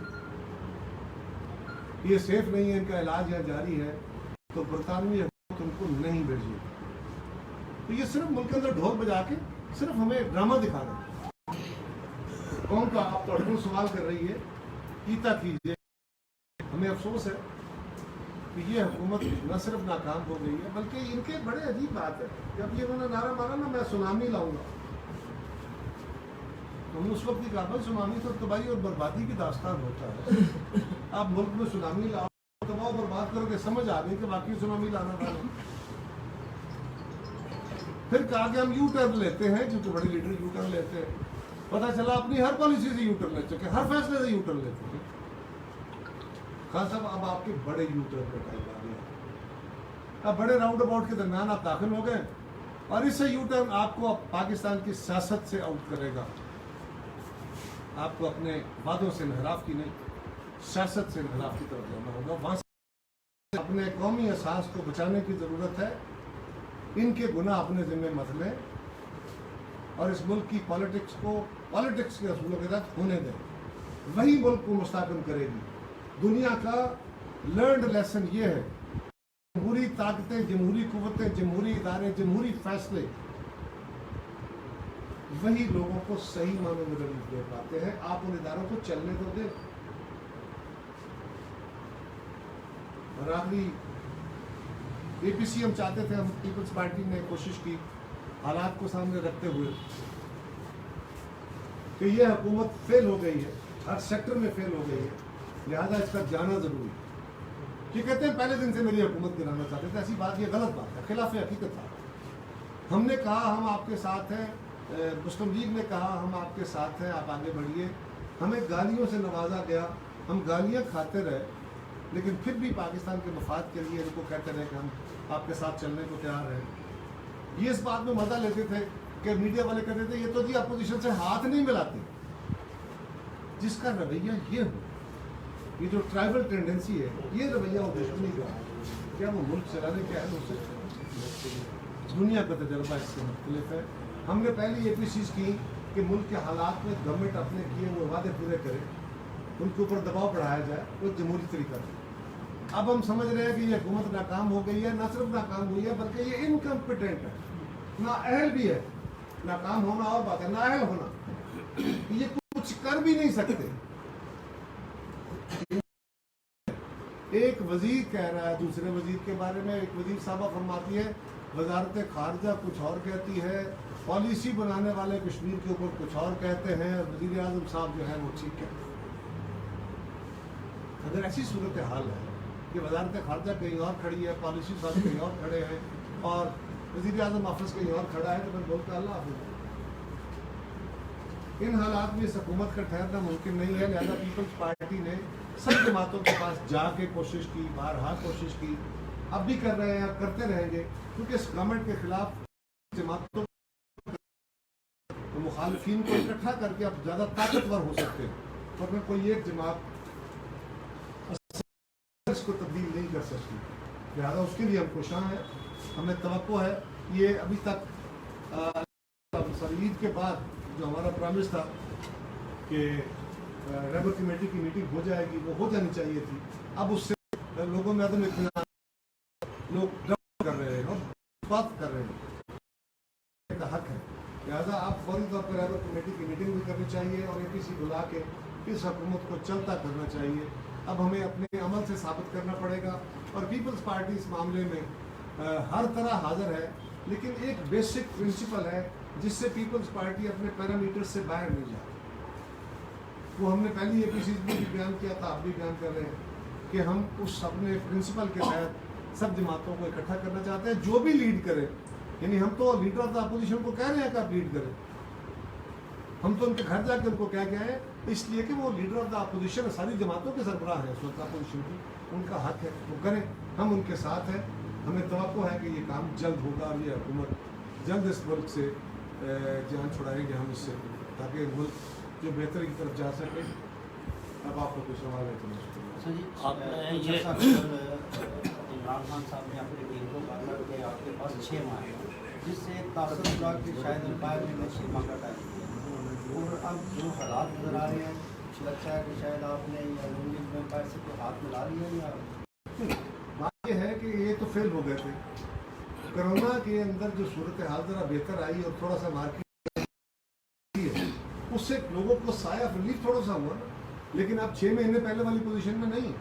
یہ سیف نہیں ہے, ان کا علاج یہاں جاری ہے, تو برطانوی حکومت ان کو نہیں بھیجی. تو یہ صرف ملک کے اندر ڈھول بجا کے صرف ہمیں ڈرامہ دکھا رہے ہیں. قوم کا آپ تو سوال کر رہی ہے, کیتا کیجیے. ہمیں افسوس ہے کہ یہ حکومت نہ صرف ناکام ہو گئی ہے بلکہ ان کے بڑے عجیب بات ہے. جب یہ انہوں نے نعرہ مارا نا میں سونامی لاؤں گا، ہم نے اس وقت ہی کہا بھائی سونامی تو تباہی اور بربادی کی داستان ہوتا ہے. آپ ملک میں سونامی لاؤ، تباہ و برباد کرو گے، سمجھ آ گئی کہ واقعی سونامی لانا تھا. پھر کہا کہ ہم یو ٹرن لیتے ہیں، کیونکہ بڑے لیڈر یو ٹرن لیتے ہیں. پتہ چلا اپنی ہر پالیسی سے یو ٹرن لے چکے، ہر فیصلے سے یو ٹرن لیتے ہیں. خان صاحب اب آپ کے بڑے یو ٹرن کا ٹائم آ گیا، اب بڑے راؤنڈ اباؤٹ کے درمیان آپ داخل ہو گئے اور اس سے یو ٹرن آپ کو پاکستان کی سیاست سے آؤٹ کرے گا. آپ کو اپنے وعدوں سے انحراف کی نہیں، سیاست سے انحراف کی طرف جانا ہوگا. وہاں سے اپنے قومی احساس کو بچانے کی ضرورت ہے. ان کے گناہ اپنے ذمہ مت لیں اور اس ملک کی پالیٹکس کو پالیٹکس کے اصولوں کے تحت ہونے دیں. وہی ملک کو مستحکم کرے گی. دنیا کا لرنڈ لیسن یہ ہے، جمہوری طاقتیں، جمہوری قوتیں، جمہوری ادارے، جمہوری فیصلے وہی لوگوں کو صحیح معنوں میں ریلیف دے پاتے ہیں. آپ ان اداروں کو چلنے تو دیں. اور آخری اے پی سی ہم چاہتے تھے، ہم پیپلز پارٹی نے کوشش کی حالات کو سامنے رکھتے ہوئے کہ یہ حکومت فیل ہو گئی ہے، ہر سیکٹر میں فیل ہو گئی ہے، لہذا اس کا جانا ضروری ہے. یہ کہتے ہیں پہلے دن سے میری حکومت گرانا چاہتے تھے، ایسی بات، یہ غلط بات ہے، خلاف حقیقت تھا. ہم نے کہا ہم آپ کے ساتھ ہیں، مسلم لیگ نے کہا ہم آپ کے ساتھ ہیں، آپ آگے بڑھیے. ہمیں گالیوں سے نوازا گیا، ہم گالیاں کھاتے رہے، لیکن پھر بھی پاکستان کے مفاد کے لیے ان کو کہتے رہے کہ ہم آپ کے ساتھ چلنے کو تیار ہیں. یہ اس بات میں مزہ لیتے تھے کہ میڈیا والے کہتے تھے یہ تو جی اپوزیشن سے ہاتھ نہیں ملاتے. جس کا رویہ یہ ہو، یہ جو ٹرائبل ٹینڈنسی ہے، یہ رویہ ہو دشمنی کا، کیا وہ ملک چلانے کے اہل ہو سکتے؟ دنیا کا تجربہ اس سے مختلف ہے. ہم نے پہلی اے پی سیز کی کہ ملک کے حالات میں گورنمنٹ اپنے کیے ہوئے وعدے پورے کرے، ان کے اوپر دباؤ بڑھایا جائے، وہ جمہوری طریقہ سے. اب ہم سمجھ رہے ہیں کہ یہ حکومت ناکام ہو گئی ہے. نہ صرف ناکام ہوئی ہے بلکہ یہ انکمپیٹنٹ ہے، نااہل بھی ہے. ناکام ہونا اور بات ہے، نااہل ہونا، یہ کچھ کر بھی نہیں سکتے. ایک وزیر کہہ رہا ہے دوسرے وزیر کے بارے میں، ایک وزیر صاحبہ فرماتی ہے وزارت خارجہ کچھ اور کہتی ہے، پالیسی بنانے والے کشمیر کے اوپر کچھ اور کہتے ہیں، اور وزیر اعظم صاحب جو ہے وہ ٹھیک کہتے ہیں. اگر ایسی صورتحال ہے کہ وزارت خارجہ کہیں اور کھڑی ہے، پالیسی صاحب کہیں اور کھڑے ہیں، اور وزیر اعظم آفس کہیں اور کھڑا ہے، تو میں بولتا اللہ حافظ. ان حالات میں اس حکومت کا ٹھہرنا ممکن نہیں ہے. لہذا پیپلز پارٹی نے سب جماعتوں کے پاس جا کے کوشش کی، بارہا کوشش کی، اب بھی کر رہے ہیں، اب کرتے رہیں گے، کیونکہ اس گورنمنٹ کے خلاف جماعتوں مخالفین کو اکٹھا کر کے اب زیادہ طاقتور ہو سکتے ہیں. ورنہ کوئی ایک جماعت اس کو تبدیل نہیں کر سکتی. لہٰذا اس کے لیے ہم کوشاں ہیں. ہمیں توقع ہے یہ ابھی تک عید کے بعد جو ہمارا پرامس تھا کہ ریبر کمیٹی کی میٹنگ ہو جائے گی، وہ ہو جانی چاہیے تھی. اب اس سے لوگوں میں عدم اطمینان، لوگ ڈر کر رہے ہیں اور بات کر رہے ہیں کا حق ہے. لہٰذا آپ فوری طور پر ریبر کمیٹی کی میٹنگ بھی کرنی چاہیے اور اے پی سی بلا کے اس حکومت کو چلتا کرنا چاہیے. اب ہمیں اپنے عمل سے ثابت کرنا پڑے گا، اور پیپلز پارٹی اس معاملے میں ہر طرح حاضر ہے. لیکن ایک بیسک پرنسپل ہے جس سے پیپلز پارٹی اپنے پیرامیٹر سے باہر نہیں جاتی. وہ ہم نے پہلی اے پی سی میں بھی بیان کیا تھا، آپ بھی بیان کر رہے ہیں کہ ہم اس اپنے پرنسپل کے تحت سب جماعتوں کو اکٹھا کرنا چاہتے ہیں. جو بھی لیڈ کرے، یعنی ہم تو لیڈر آف دا اپوزیشن کو کہہ رہے ہیں کہ آپ لیڈ کریں. ہم تو ان کے گھر جا کے ان کو کہہ کے آئے، اس لیے کہ وہ لیڈر آف دا اپوزیشن ساری جماعتوں کے سربراہ ہیں اس وقت اپوزیشن کی. ان کا حق ہے وہ کریں، ہم ان کے ساتھ ہیں. ہمیں توقع ہے کہ یہ کام جلد ہوگا اور یہ حکومت جلد اس ملک سے جان چھڑائیں گے ہم اس سے، تاکہ ملک جو بہتری کی طرف جا سکے. اب آپ کو کوئی سوال ہے تو عمران خان صاحب نے اپنی ٹیم کو کہا کہ آپ کے پاس 6 ماہ ہے، جس سے تاثر ہوا کہ شاید امپائر میں 6 ماہ کا ٹائم دیا. اور اب جو حالات نظر آ رہے ہیں، لگتا ہے کہ شاید آپ نے میں امپائر سے کوئی ہاتھ ملا لیا. یا بات یہ ہے کہ یہ تو فیل ہو گئے تھے. کرونا کے اندر جو صورتحال ذرا بہتر آئی اور تھوڑا سا مارکیٹ اس سے لوگوں کو سایہ ریلیف تھوڑا سا ہوا، لیکن آپ 6 مہینے پہلے والی پوزیشن میں نہیں.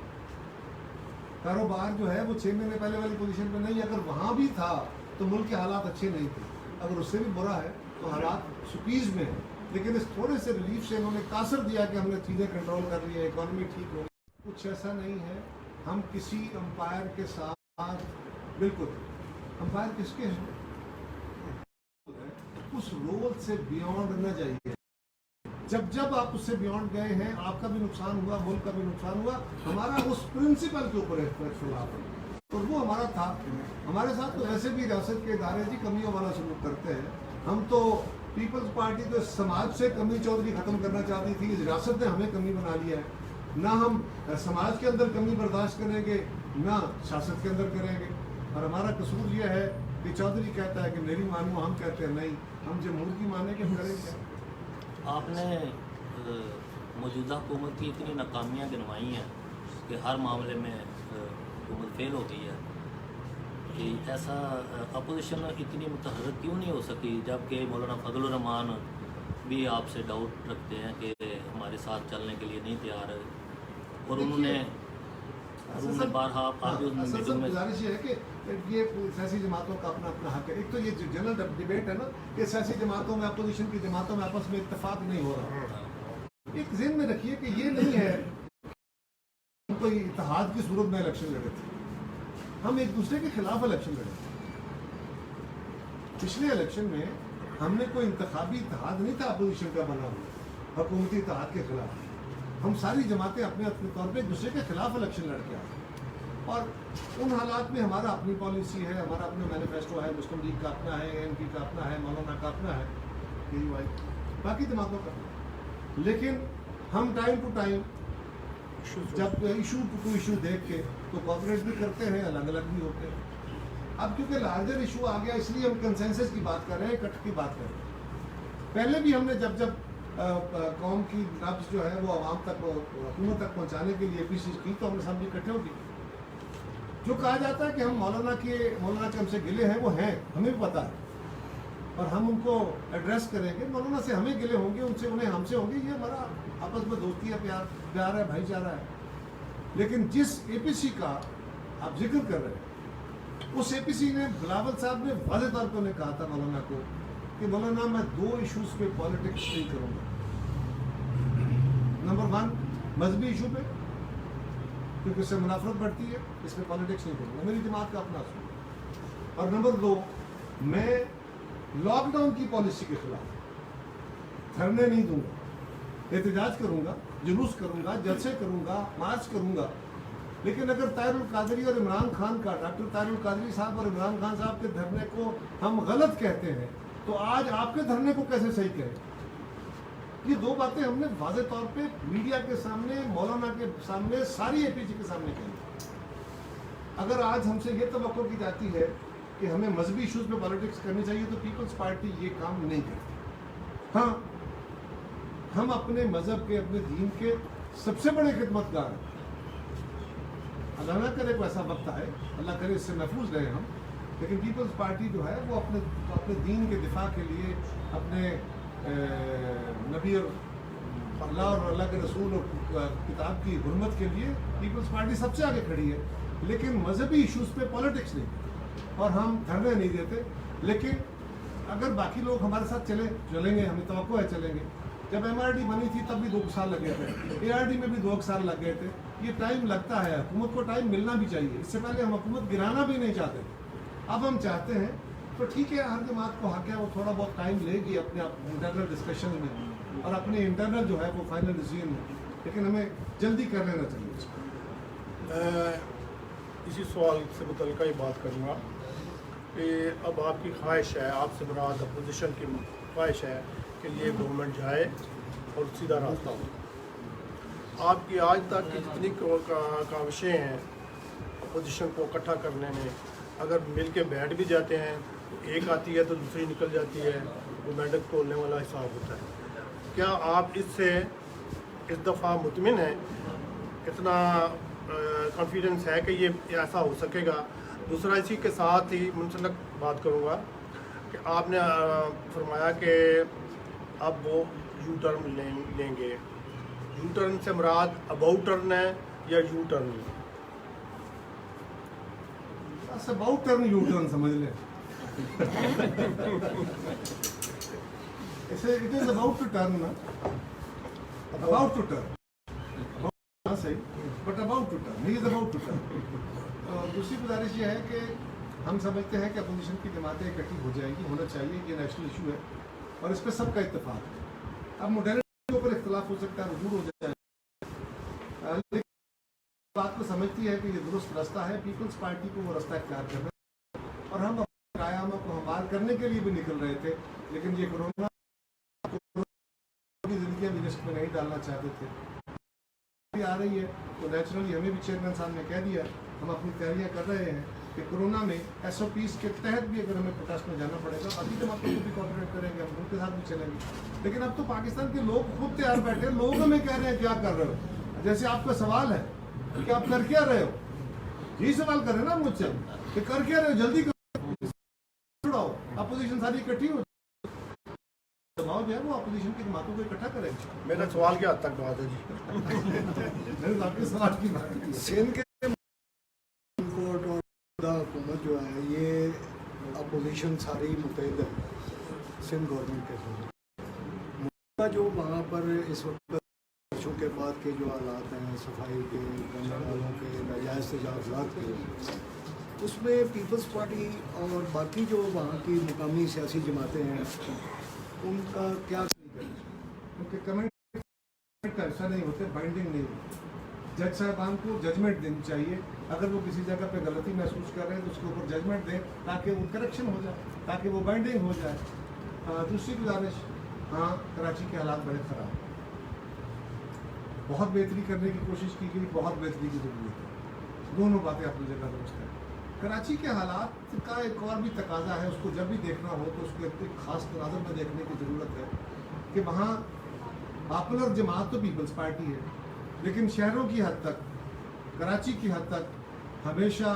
कारोबार जो है वो 6 महीने पहले वाली पोजीशन पे नहीं, अगर वहाँ भी था तो मुल्क के हालात अच्छे नहीं थे, अगर उससे भी बुरा है तो हालात सुपीज में है। लेकिन इस थोड़े से रिलीफ से इन्होंने कासर दिया कि हमने चीज़ें कंट्रोल कर ली है, इकॉनमी ठीक हो गई। कुछ ऐसा नहीं है, हम किसी अंपायर के साथ बिल्कुल, अंपायर किसके हैं, उस रोल से बियॉन्ड न जाइए। जब जब आप उससे बियॉन्ड गए हैं, आपका भी नुकसान हुआ, मुल्क का भी नुकसान हुआ, हमारा उस प्रिंसिपल के ऊपर इख्तिलाफ है और वो हमारा था। हमारे साथ तो ऐसे भी रियासत के इदारे जी कमियों वाला सलूक करते हैं। हम तो पीपल्स पार्टी तो समाज से कमी चौधरी ख़त्म करना चाहती थी, इस रियासत ने हमें कमी बना लिया है। ना हम समाज के अंदर कमी बर्दाश्त करेंगे, ना शासक के अंदर करेंगे। और हमारा कसूर ये है कि चौधरी कहता है कि मेरी मानो, हम कहते हैं नहीं, हम जमहूर की माने कि हम करेंगे। आपने मौजूदा हुकूमत की इतनी नाकामियाँ गिनवाई हैं कि हर मामले में हुकूमत फेल हो गई है, कि ऐसा अपोजिशन इतनी मुतहर्रिक क्यों नहीं हो सकी, जबकि मौलाना फजल रहमान भी आपसे डाउट रखते हैं कि हमारे साथ चलने के लिए नहीं तैयार है, और उन्होंने बारहा आप जो मीटिंग में गुजारिश ये है कि ये सियासी जमातों का अपना अपना हक है। एक तो ये जो जनरल डिबेट है ना, कि सियासी जमातों में, अपोजिशन की जमातों में आपस में इत्तेफाक नहीं हो रहा। एक ज़हन में रखिए कि ये नहीं है कोई इत्तेहाद की सूरत में इलेक्शन लड़े थे, हम एक दूसरे के खिलाफ इलेक्शन लड़े थे। पिछले इलेक्शन में हमने कोई इंतखाबी इत्तेहाद नहीं था अपोजिशन का बना हुआ हुकूमती इत्तेहाद के खिलाफ। हम सारी जमातें अपने अपने तौर पे एक दूसरे के खिलाफ इलेक्शन लड़के आए, और उन हालात में हमारा अपनी पॉलिसी है, हमारा अपना मैनिफेस्टो है, मुस्लिम लीग का अपना है, एनपी का अपना है, मौलाना का अपना है, बाकी जमातों का। लेकिन हम टाइम टू टाइम जब इशू टू इशू देख के तो कोऑपरेट भी करते हैं, अलग अलग भी होते हैं। अब क्योंकि लार्जर इशू आ गया, इसलिए हम कंसेंसस की बात कर रहे हैं, इकट्ठ की बात कर रहे हैं। पहले भी हमने जब जब कौम की नब्ज़ जो है वो आवाम तक, हुकूमत तक पहुँचाने के लिए भी चीज़ की, तो हमने सामने इकट्ठे हो गए। जो कहा जाता है कि हम मौलाना के हमसे गिले हैं, वो हैं, हमें भी पता है, और हम उनको एड्रेस करेंगे। मौलाना से हमें गिले होंगे, उनसे उन्हें हमसे होंगे, ये हमारा आपस में दोस्ती है, प्यार है, भाईचारा है। लेकिन जिस APC का आप जिक्र कर रहे हैं, उस APC ने, बिलावल साहब ने वाज़ेह तौर पर कहा था मौलाना को कि मौलाना मैं 2 इशूज़ पे पॉलिटिक्स नहीं करूँगा। नंबर 1 मजहबी इशू पे, क्योंकि इससे मुनाफरत बढ़ती है, इसमें पॉलिटिक्स नहीं करूँगा, मेरी जमात का अपना असूल। और नंबर 2, मैं लॉकडाउन की पॉलिसी के खिलाफ धरने नहीं दूंगा, एहतजाज करूंगा, जुलूस करूंगा, जलसे करूंगा, मार्च करूंगा। लेकिन अगर ताहिरुल कादरी और इमरान खान का, डॉक्टर ताहिरुल कादरी साहब और इमरान खान साहब के धरने को हम गलत कहते हैं, तो आज आपके धरने को कैसे सही कहें? ये 2 बातें हमने वाज़ेह तौर पे मीडिया के सामने, मौलाना के सामने, सारी APC के सामने कही। अगर आज हमसे ये तवक्को की जाती है कि हमें मजहबी इशूज़ पे पॉलिटिक्स करनी चाहिए, तो पीपल्स पार्टी ये काम नहीं करती। हाँ, हम अपने मज़हब के, अपने दीन के सबसे बड़े खिदमतगार हैं। अल्लाह ना करे कोई ऐसा वक्त आए, अल्लाह करे इससे महफूज रहे हम, लेकिन पीपल्स पार्टी जो है वो अपने दीन के दिफा के लिए, अपने नबी और अल्लाह और अल्लाह के रसूल और किताब की हुर्मत के लिए पीपल्स पार्टी सबसे आगे खड़ी है। लेकिन मजहबी इशूज़ पे पॉलिटिक्स नहीं, और हम धरने नहीं देते। लेकिन अगर बाकी लोग हमारे साथ चलेंगे, हमें तवक्को है चलेंगे। जब MRD बनी थी तब भी 2 साल लगे थे, ARD में भी 2 साल लग गए थे। ये टाइम लगता है, हुकूमत को टाइम मिलना भी चाहिए। इससे पहले हम हुकूमत गिराना भी नहीं चाहते, अब हम चाहते हैं, तो ठीक है, हर जमात को हक है, वो थोड़ा बहुत टाइम लेगी अपने इंटरनल डिस्कशन में और अपने इंटरनल जो है वो फाइनल डिसीजन में, लेकिन हमें जल्दी कर लेना चाहिए। इसी सवाल से मुतल्लिक़ ही बात करूँगा कि अब आपकी ख्वाहिश है, आपसे मुराद अपोजिशन की ख्वाहिश है कि ये गवर्नमेंट जाए और सीधा रास्ता हो। आपकी आज तक की जितनी काविशें हैं अपोजिशन को इकट्ठा करने में, अगर मिल के बैठ भी जाते हैं तो एक आती है तो दूसरी निकल जाती है, वो मेंढक तोड़ने वाला हिसाब होता है। क्या आप इससे इस दफ़ा मुतमिन हैं, इतना कॉन्फिडेंस है कि ये ऐसा हो सकेगा? दूसरा, इसी के साथ ही मुंसलिक बात करूँगा कि आपने फरमाया कि अब वो यू टर्न लेंगे। यू टर्न से मुराद अबाउट टर्न है या U turn? It's about turn U-turn, समझ ले. It is about to turn, ना? About to turn. हाँ सही, but about to turn. He is about to turn. दूसरी गुजारिश ये है कि हम समझते हैं कि अपोजिशन की जमातें इकट्ठी हो जाएंगी, होना चाहिए, ये नेशनल इशू है और इस पर सबका इत्तेफाक है. अब मोडेलिटी के ऊपर इख्तलाफ हो सकता है, वजूद हो जाए, लेकिन बात को समझती है कि ये दुरुस्त रास्ता है. पीपल्स पार्टी को वो रास्ता इख्तियार करना है और हम अपने रायामा को हमार करने के लिए भी निकल रहे थे, लेकिन ये कोरोना की जिंदगी हम रिस्क में नहीं डालना चाहते थे. आ रही है तो नेचुरली हमें भी चेयरमैन साहब ने कह दिया, हम अपनी तैयारियां कर रहे हैं कि कोरोना में SOPs के तहत भी अगर हमें प्रोटेस्ट में जाना पड़ेगा, अभी तो आपको भी कोऑर्डिनेट करेंगे, हम उनके साथ भी चलेंगे. लेकिन अब तो पाकिस्तान के लोग खुद तैयार बैठे, लोग हमें कह रहे हैं क्या कर रहे हो. जैसे आपका सवाल है कि आप कर क्या रहे हो, यही सवाल कर रहे हैं ना मुझसे कि कर क्या रहे हो, जल्दी करो, अपोजिशन सारी इकट्ठी हो दबाव जो है वो अपोजिशन की जमातों को इकट्ठा करेंगे. मेरा सवाल क्या हद तक बात है जी? मेरे आपके सवाल की बात है. सिंध के कोर्ट और हुकूमत जो है ये अपोजिशन सारी मुतहद है सिंध गवर्नमेंट के साथ. जो वहाँ पर इस वक्त बच्चों के बाद के जो हालात हैं, सफाई के, गंदा नालों के, नाजायज़ तजावुज़ात के, उसमें पीपल्स पार्टी और बाकी जो वहाँ की मुकामी सियासी जमातें हैं उनका क्या? क्योंकि कमेंट का ऐसा नहीं होते, बाइंडिंग नहीं होती. जज साहबान को जजमेंट देनी चाहिए. अगर वो किसी जगह पे गलती महसूस कर रहे हैं तो उसके ऊपर जजमेंट दें ताकि वो करेक्शन हो जाए, ताकि वो बाइंडिंग हो जाए. दूसरी गुजारिश, हाँ कराची के हालात बड़े ख़राब, बहुत बेहतरी करने की कोशिश की गई, बहुत बेहतरी की ज़रूरत है. दोनों बातें अपनी जगह दुरुस्त हैं. कराची के हालात का एक और भी तकाजा है, उसको जब भी देखना हो तो उसको एक ख़ास तनाज़ुर में देखने की ज़रूरत है कि वहाँ पॉपुलर जमात तो पीपल्स पार्टी है, लेकिन शहरों की हद तक, कराची की हद तक हमेशा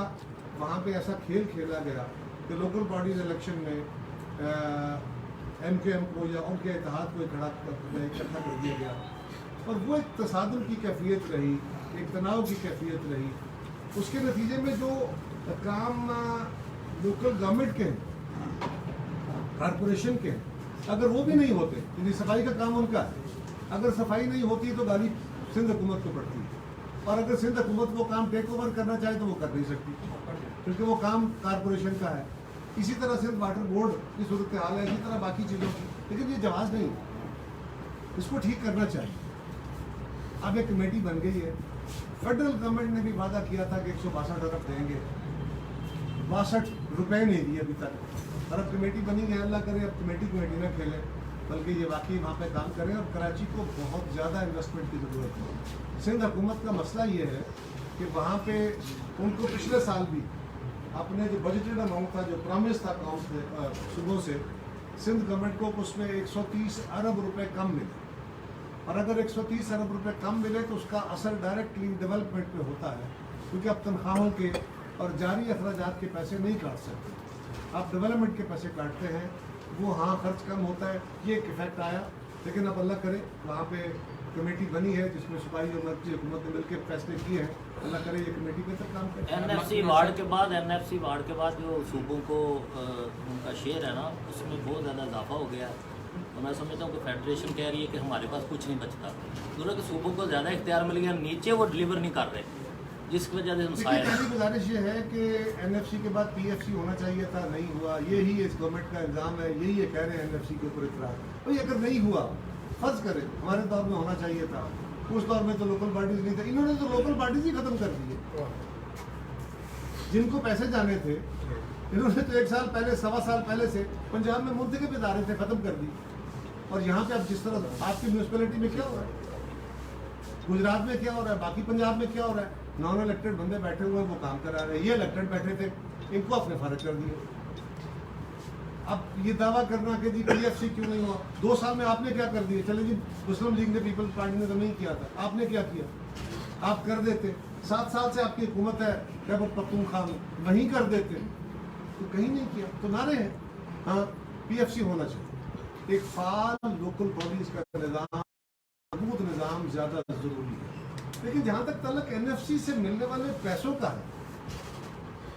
वहाँ पे ऐसा खेल खेला गया कि लोकल बॉडीज इलेक्शन में MKM को या उनके इत्तेहाद को इकट्ठा कर दिया गया और वो एक तसादुम की कैफियत रही, एक तनाव की कैफियत रही. उसके नतीजे में जो काम लोकल गवर्नमेंट के कॉरपोरेशन के, अगर वो भी नहीं होते, क्योंकि सफाई का काम उनका है, अगर सफाई नहीं होती तो गाली सिंध हुकूमत को पड़ती है. और अगर सिंध हुकूमत वो काम टेक ओवर करना चाहे तो वो कर नहीं सकती, क्योंकि वो काम कॉरपोरेशन का है. इसी तरह सिंध वाटर बोर्ड की सूरत हाल है, इसी तरह बाकी चीज़ों की. लेकिन ये जवाब नहीं, इसको ठीक करना चाहिए. अब एक कमेटी बन गई है. फेडरल गवर्नमेंट ने भी वादा किया था कि 162 अरब देंगे, 62 रुपये नहीं दिए अभी तक. और अब कमेटी बनी है, अल्लाह करे अब कमेटी ना खेले, बल्कि ये वाकई वहाँ पे काम करें. और कराची को बहुत ज़्यादा इन्वेस्टमेंट की ज़रूरत है. सिंध हुकूमत का मसला ये है कि वहाँ पे उनको पिछले साल भी अपने जो बजटेड अमाउंट था, जो प्रॉमिस था अकाउंट सुबह से, सिंध गवर्नमेंट को उसमें 130 अरब रुपए कम मिले. और अगर 130 अरब रुपए कम मिले तो उसका असर डायरेक्टली डेवलपमेंट पे होता है, क्योंकि आप तनख्वाहों के और जारी अखराजात के पैसे नहीं काट सकते, आप डेवलपमेंट के पैसे काटते हैं. वो हाँ खर्च कम होता है, ये एक इफेक्ट आया. लेकिन अब अल्लाह करे वहाँ पे कमेटी बनी है जिसमें सूबाई और मर्कज़ी हुकूमत ने मिलकर फैसले किए हैं. अल्लाह करे ये कमेटी बेहतर काम करे. NFC वार्ड के बाद जो सूबों को उनका शेयर है ना, उसमें बहुत ज़्यादा इजाफा हो गया. तो मैं समझता हूँ कि फेडरेशन कह रही है कि हमारे पास कुछ नहीं बचता, दोनों के सूबों को ज़्यादा इख्तियार मिल गया, नीचे वो डिलीवर नहीं कर रहे, जिसकी वजह से मसाइल है. मेरी गुजारिश ये है कि NFC के बाद PFC होना चाहिए था, नहीं हुआ. यही इस गवर्नमेंट का इल्ज़ाम है, यही ये कह रहे हैं NFC के ऊपर इतराज़. भाई अगर नहीं हुआ, फर्ज करें हमारे दौर में होना चाहिए था, उस दौर में तो लोकल बॉडीज नहीं थे. इन्होंने तो लोकल बॉडीज ही ख़त्म कर दिए. जिनको पैसे जाने थे इन्होंने तो 1 साल पहले, 1.25 साल पहले से पंजाब में मुंतखब इदारे थे, ख़त्म कर दी. और यहाँ पे अब जिस तरह आपकी म्यूनसिपैलिटी में क्या हो रहा है, गुजरात में क्या हो रहा है, बाकी पंजाब में क्या हो रहा है, नॉन इलेक्टेड बंदे बैठे हुए हैं, वो काम करा रहे हैं. ये इलेक्टेड बैठे थे, इनको आपने फारग कर दिया. अब ये दावा करना कि जी PFC क्यों नहीं हुआ, 2 साल में आपने क्या कर दिया. चले जी मुस्लिम लीग ने, पीपल्स पार्टी ने तो नहीं किया था, आपने क्या किया, आप कर देते. 7 साल से आपकी हुकूमत है, खैबर पख्तूनख्वा में, वहीं कर देते, तो कहीं नहीं किया. तो नारे हैं, हाँ PFC होना चाहिए. एक फाल लोकल बॉडीज का निज़ाम, मजबूत निज़ाम ज़्यादा ज़रूरी है. लेकिन जहाँ तक तलक NFC से मिलने वाले पैसों का है,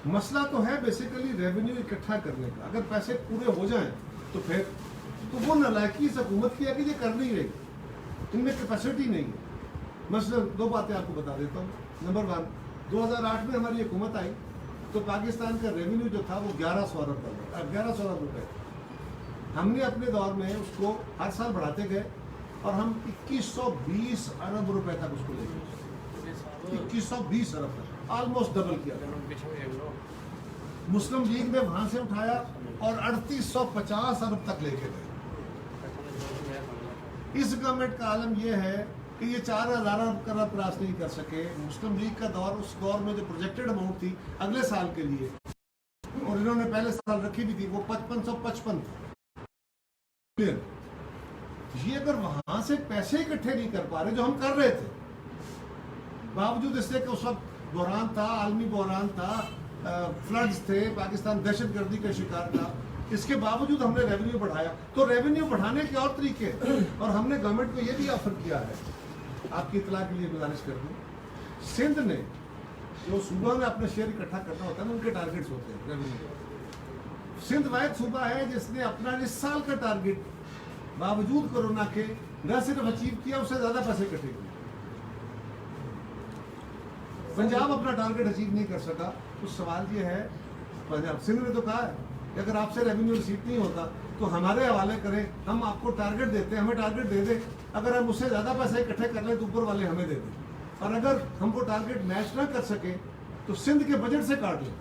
मसला तो है बेसिकली रेवेन्यू इकट्ठा करने का। अगर पैसे पूरे हो जाएं तो फिर तो वो नालायकी इस हुकूमत की है कि ये कर नहीं रही, इनमें कैपेसिटी नहीं है। मसलन दो बातें आपको बता देता हूँ। नंबर 1, 2008 में हमारी हुकूमत आई तो पाकिस्तान का रेवेन्यू जो था वो 1100 अरब रुपये। हमने अपने दौर में उसको हर साल बढ़ाते गए और हम 2120 अरब रुपए तक उसको ले गए। 2120 अरब तक, ऑलमोस्ट डबल किया। मुस्लिम लीग ने वहां से उठाया और 3850 अरब तक लेके गए। इस गवर्नमेंट का आलम यह है कि ये 4000 अरब क्रॉस नहीं कर सके। मुस्लिम लीग का दौर, उस दौर में जो प्रोजेक्टेड अमाउंट थी अगले साल के लिए, और इन्होंने पहले साल रखी भी थी, वो 5555 था। ये अगर वहां से पैसे इकट्ठे नहीं कर पा रहे जो हम कर रहे थे, बावजूद इससे कि उस वक्त बहरान था, आलमी बहरान था, फ्लड्स थे, पाकिस्तान दहशतगर्दी का शिकार था, इसके बावजूद हमने रेवेन्यू बढ़ाया। तो रेवेन्यू बढ़ाने के और तरीके, और हमने गवर्नमेंट को ये भी ऑफर किया है, आपकी इतला के लिए गुजारिश कर दूँ, सिंध ने जो सूबा में अपने शेयर इकट्ठा करना होता है ना, उनके टारगेट्स होते हैं रेवेन्यू। सिंध वाहिद सूबा है जिसने अपना इस साल का टारगेट बावजूद कोरोना के न सिर्फ अचीव किया, उससे ज्यादा पैसे इकट्ठे किए। पंजाब अपना टारगेट अचीव नहीं कर सका। तो सवाल ये है, पंजाब, सिंध ने तो कहा है कि अगर आपसे रेवेन्यू रिसीव नहीं होता तो हमारे हवाले करें, हम आपको टारगेट देते हैं, हमें टारगेट दे दे। अगर हम उससे ज़्यादा पैसे इकट्ठे कर लें तो ऊपर वाले हमें दे दें, और अगर हम वो टारगेट मैच ना कर सके तो सिंध के बजट से काट लें।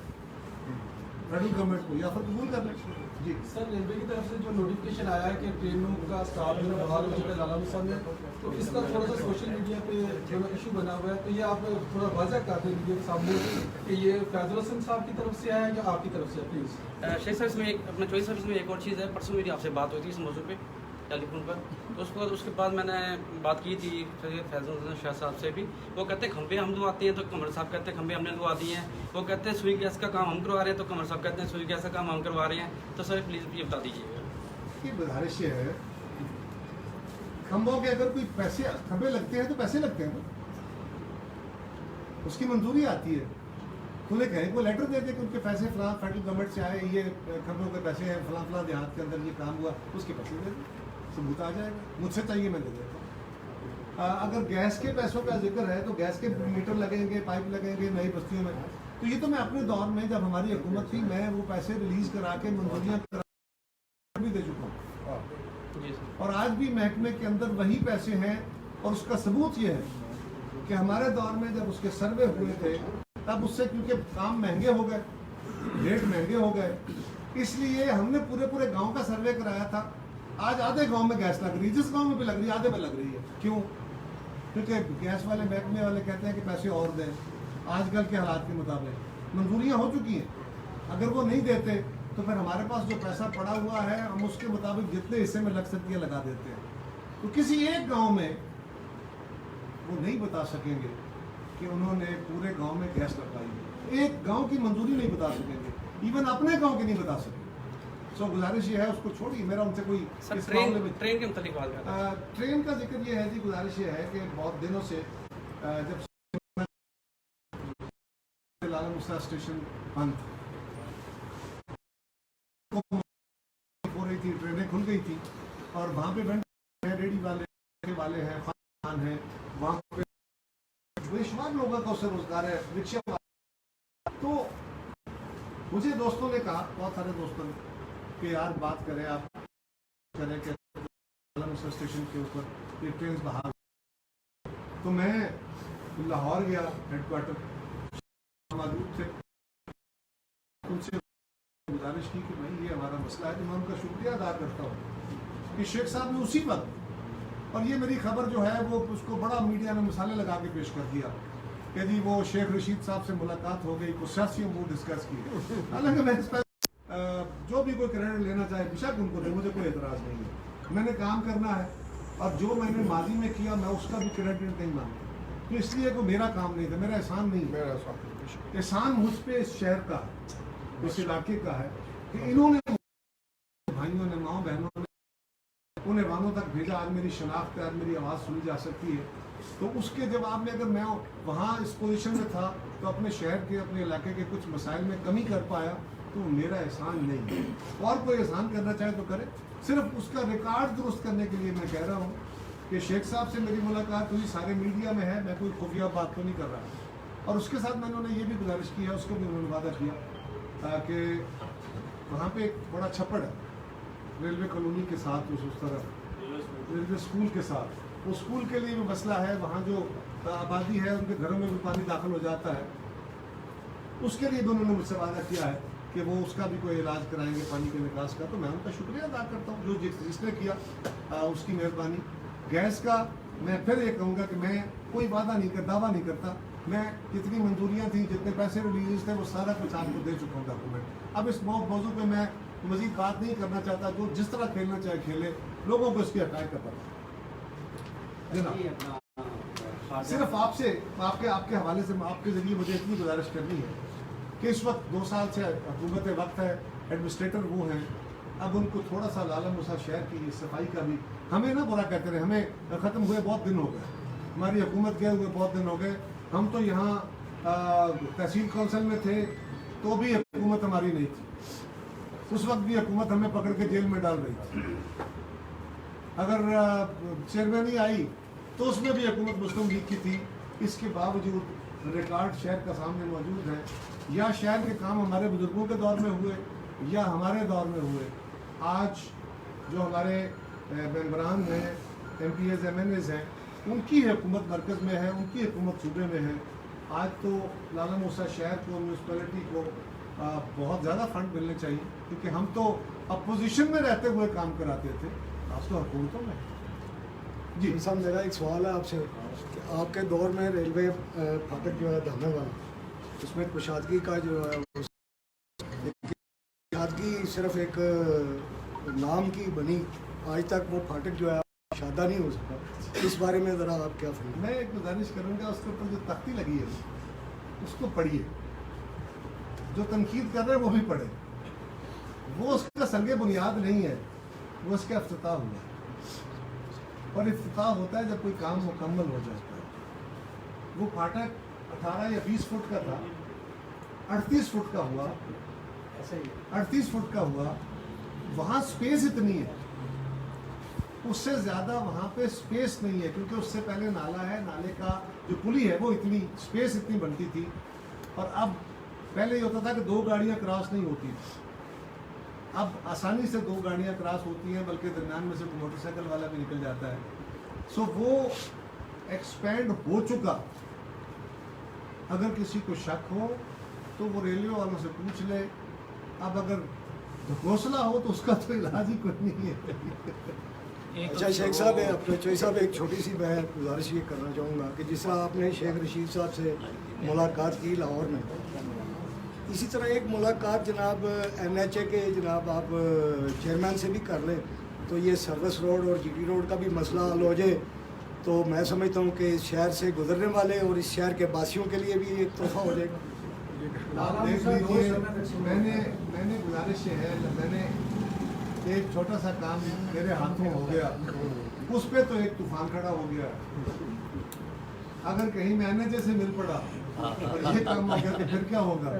फेडरल गवर्नमेंट को या फिर कबूल कर लें। जी सर, रेलवे की तरफ से जो नोटिफिकेशन आया है कि ट्रेनों का स्टाफ जो है बाहर हो चुका है लालामुसा में, तो इसका थोड़ा सा सोशल मीडिया पे जो इशू बना हुआ है, तो ये आप थोड़ा वाज़ह कर दें मीडिया के सामने कि ये फैजल हसन साहब की तरफ से आया है या आपकी तरफ से है, प्लीज़। शेख साहब, इसमें अपना चॉइस सर्विस में एक और चीज़ है। परसों मेरी आपसे बात हुई थी इस मौजू पे टेलीफोन पर, तो उसके बाद मैंने बात की थी फैजल हसन शाह साहब से भी। वो कहते हैं खंभे हम लुआते हैं, तो कमर साहब कहते हैं खंभे हमने लुआ दिए हैं। वो कहते हैं सुई गैस का काम हम करवा रहे हैं, तो कमर साहब कहते हैं सुई गैस का काम हम करवा रहे हैं। तो सर प्लीज़ ये बता दीजिएगा। ये गुजारिश है, खंभों के अगर कोई पैसे खंभे लगते हैं तो पैसे लगते हैं ना, उसकी मंजूरी आती है। उन्हें कहें कोई लेटर दे दे कि उनके पैसे फलां फेडरल गवर्नमेंट से आए, ये खंभों के पैसे हैं, फलां देहात के अंदर ये काम हुआ, उसके पैसे दे दे, सबूत आ जाएगा। मुझसे चाहिए मैं दे देता हूँ। अगर गैस के पैसों का जिक्र है तो गैस के मीटर लगेंगे, पाइप लगेंगे नई बस्तियों में, तो ये तो मैं अपने दौर में जब हमारी हुकूमत थी, मैं वो पैसे रिलीज करा के मंजूरियाँ भी दे चुका हूँ, और आज भी महकमे के अंदर वही पैसे हैं। और उसका सबूत ये है कि हमारे दौर में जब उसके सर्वे हुए थे तब उससे, क्योंकि काम महंगे हो गए, रेट महंगे हो गए, इसलिए हमने पूरे गांव का सर्वे कराया था। आज आधे गांव में गैस लग रही है, जिस गांव में भी लग रही है आधे में लग रही है। क्यों? क्योंकि गैस वाले महकमे वाले कहते हैं कि पैसे और दें। आजकल के हालात के मुताबिक मंजूरियाँ हो चुकी हैं, अगर वो नहीं देते तो फिर हमारे पास जो पैसा पड़ा हुआ है हम उसके मुताबिक जितने हिस्से में लग सकती है लगा देते हैं। तो किसी एक गांव में वो नहीं बता सकेंगे कि उन्होंने पूरे गांव में गैस लगवाई है, एक गांव की मंजूरी नहीं बता सकेंगे, इवन अपने गांव की नहीं बता सकेंगे। सो गुजारिश ये है, उसको छोड़िए, मेरा उनसे कोई सर इस मामले में ट्रेन के मतलब बात कर ट्रेन का जिक्र ये है जी, गुजारिश ये है कि बहुत दिनों से जब लालामुसा स्टेशन बंद हो रही थी, ट्रेनें खुल गई थी, और वहाँ पे वेंडर हैं, रेडी वाले हैं, खान हैं, वहाँ पे बेशुमार लोगों का उससे रोजगार है, रिक्शा। तो मुझे दोस्तों ने कहा, बहुत सारे दोस्तों ने, कि यार बात करें, आप करें कि लालामुसा स्टेशन के ऊपर ये ट्रेन बहाल। तो मैं लाहौर गया, हेडक्वार्टर मौजूद थे, उनसे गुजारिश की कि भाई ये हमारा मसला है। तो मैं उनका शुक्रिया अदा करता हूँ कि शेख साहब ने उसी वक्त, और ये मेरी खबर जो है वो उसको बड़ा मीडिया में मसाले लगा के पेश कर दिया कि जी वो शेख रशीद साहब से मुलाकात हो गई, कुछ सियासी अमूर डिस्कस किए। हालांकि मैं इस पर जो भी कोई क्रेडिट लेना चाहे बेशक उनको दे, मुझे कोई एतराज़ नहीं है। मैंने काम करना है, और जो मैंने माजी में किया मैं उसका भी क्रेडिट नहीं मांगता। तो इसलिए कोई मेरा काम नहीं था, मेरा एहसान नहीं है, एहसान मुझ पे इस शहर का है, इस इलाके का है कि इन्होंने, भाइयों ने, माँ बहनों ने उन ऐवानों तक भेजा। आज मेरी शनाख्त है, आज मेरी आवाज़ सुनी जा सकती है। تو اس کے جواب میں اگر میں وہاں اس پوزیشن میں تھا تو اپنے شہر کے اپنے علاقے کے کچھ مسائل میں کمی کر پایا تو میرا احسان نہیں ہے. اور کوئی احسان کرنا چاہے تو کرے. صرف اس کا ریکارڈ درست کرنے کے لیے میں کہہ رہا ہوں کہ شیخ صاحب سے میری ملاقات ہوئی, سارے میڈیا میں ہے, میں کوئی خفیہ بات تو نہیں کر رہا. اور اس کے ساتھ میں نے یہ بھی گزارش کی ہے, اس کو بھی انہوں نے وعدہ کیا کہ وہاں پہ ایک بڑا چھپڑ ہے ریلوے کالونی کے ساتھ, اس طرف ریلوے اسکول کے ساتھ. وہ اسکول کے لیے بھی مسئلہ ہے, وہاں جو آبادی ہے ان کے گھروں میں بھی پانی داخل ہو جاتا ہے. اس کے لیے بھی انہوں نے مجھ سے وعدہ کیا ہے کہ وہ اس کا بھی کوئی علاج کرائیں گے پانی کے نکاس کا. تو میں ان کا شکریہ ادا کرتا ہوں جو جس نے کیا, اس کی مہربانی. گیس کا میں پھر یہ کہوں گا کہ میں کوئی وعدہ نہیں کرتا, دعویٰ نہیں کرتا. میں جتنی منظوریاں تھیں, جتنے پیسے ریلیز تھے, وہ سارا کچھ آپ کو دے چکا ہوں ڈاکومنٹ. اب اس موضوع پہ میں مزید بات نہیں کرنا چاہتا. جو جس طرح کھیلنا چاہے کھیلے, لوگوں کو اس کی حقائق کا پتہ. صرف آپ سے آپ کے حوالے سے آپ کے ذریعے مجھے اتنی گزارش کرنی ہے کہ اس وقت 2 سال سے حکومت وقت ہے, ایڈمنسٹریٹر وہ ہیں, اب ان کو تھوڑا سا لالہ مسا شہر کی صفائی کا بھی, ہمیں نہ برا کہتے رہے, ہمیں ختم ہوئے بہت دن ہو گئے, ہماری حکومت گئے ہوئے بہت دن ہو گئے. ہم تو یہاں تحصیل کونسل میں تھے تو بھی حکومت ہماری نہیں تھی, اس وقت بھی حکومت ہمیں پکڑ کے جیل میں ڈال رہی تھی. اگر چیئرمینی آئی تو اس میں بھی حکومت مسلم لیگ کی تھی. اس کے باوجود ریکارڈ شہر کا سامنے موجود ہے. یا شہر کے کام ہمارے بزرگوں کے دور میں ہوئے یا ہمارے دور میں ہوئے. آج جو ہمارے ممبران ہیں, MPs, MNAs ہیں, ان کی حکومت مرکز میں ہے, ان کی حکومت صوبے میں ہے. آج تو لالہ موسیٰ شہر کو, میونسپلٹی کو بہت زیادہ فنڈ ملنے چاہیے, کیونکہ ہم تو اپوزیشن میں رہتے ہوئے کام کراتے تھے, آپ تو حکومتوں میں. جی صاحب, میرا ایک سوال ہے آپ سے کہ آپ کے دور میں ریلوے پھاٹک جو ہے دھانے والا, اس میں کشادگی کا جو ہے کشادگی صرف ایک نام کی بنی, آج تک وہ پھاٹک جو ہے شادہ نہیں ہو سکا. اس بارے میں ذرا آپ کیا فرمائیں؟ میں ایک گزارش کروں گا, اس کے اوپر جو تختی لگی ہے اس کو پڑھیے, جو تنقید کر رہے ہیں وہ بھی پڑھے. وہ اس کا سنگ بنیاد نہیں ہے, وہ اس کا افتتاح ہوا ہے. اور افتتاح ہوتا ہے جب کوئی کام مکمل ہو جاتا ہے. وہ پھاٹک 18 یا 20 فٹ کا تھا, 38 فٹ کا ہوا, 38 فٹ کا ہوا. وہاں سپیس اتنی ہے, اس سے زیادہ وہاں پہ سپیس نہیں ہے, کیونکہ اس سے پہلے نالا ہے, نالے کا جو پلی ہے وہ اتنی سپیس اتنی بنتی تھی. اور اب پہلے یہ ہوتا تھا کہ 2 گاڑیاں کراس نہیں ہوتی, اب آسانی سے 2 گاڑیاں کراس ہوتی ہیں, بلکہ درمیان میں سے موٹر سائیکل والا بھی نکل جاتا ہے. سو وہ ایکسپینڈ ہو چکا. اگر کسی کو شک ہو تو وہ ریلوے والوں سے پوچھ لے. اب اگر گھوسلہ ہو تو اس کا تو علاج ہی کوئی نہیں ہے. اچھا شیخ صاحب, اپنے چوئی صاحب, ایک چھوٹی سی میں گزارش یہ کرنا چاہوں گا کہ جس طرح آپ نے شیخ رشید صاحب سے ملاقات کی لاہور میں, اسی طرح ایک ملاقات جناب این ایچ اے کے جناب آپ چیئرمین سے بھی کر لیں تو یہ سروس روڈ اور جی ٹی روڈ کا بھی مسئلہ حل ہو جائے. تو میں سمجھتا ہوں کہ اس شہر سے گزرنے والے اور اس شہر کے باسیوں کے لیے بھی ایک تحفہ ہو جائے گا. آپ دیکھ لیجیے, میں نے گزارش یہ ہے, میں نے ایک چھوٹا سا کام میرے ہاتھوں ہو گیا, اس پہ تو ایک طوفان کھڑا ہو گیا. اگر کہیں مینیجر سے مل پڑا اور یہ کام ہو گیا تو پھر کیا ہوگا؟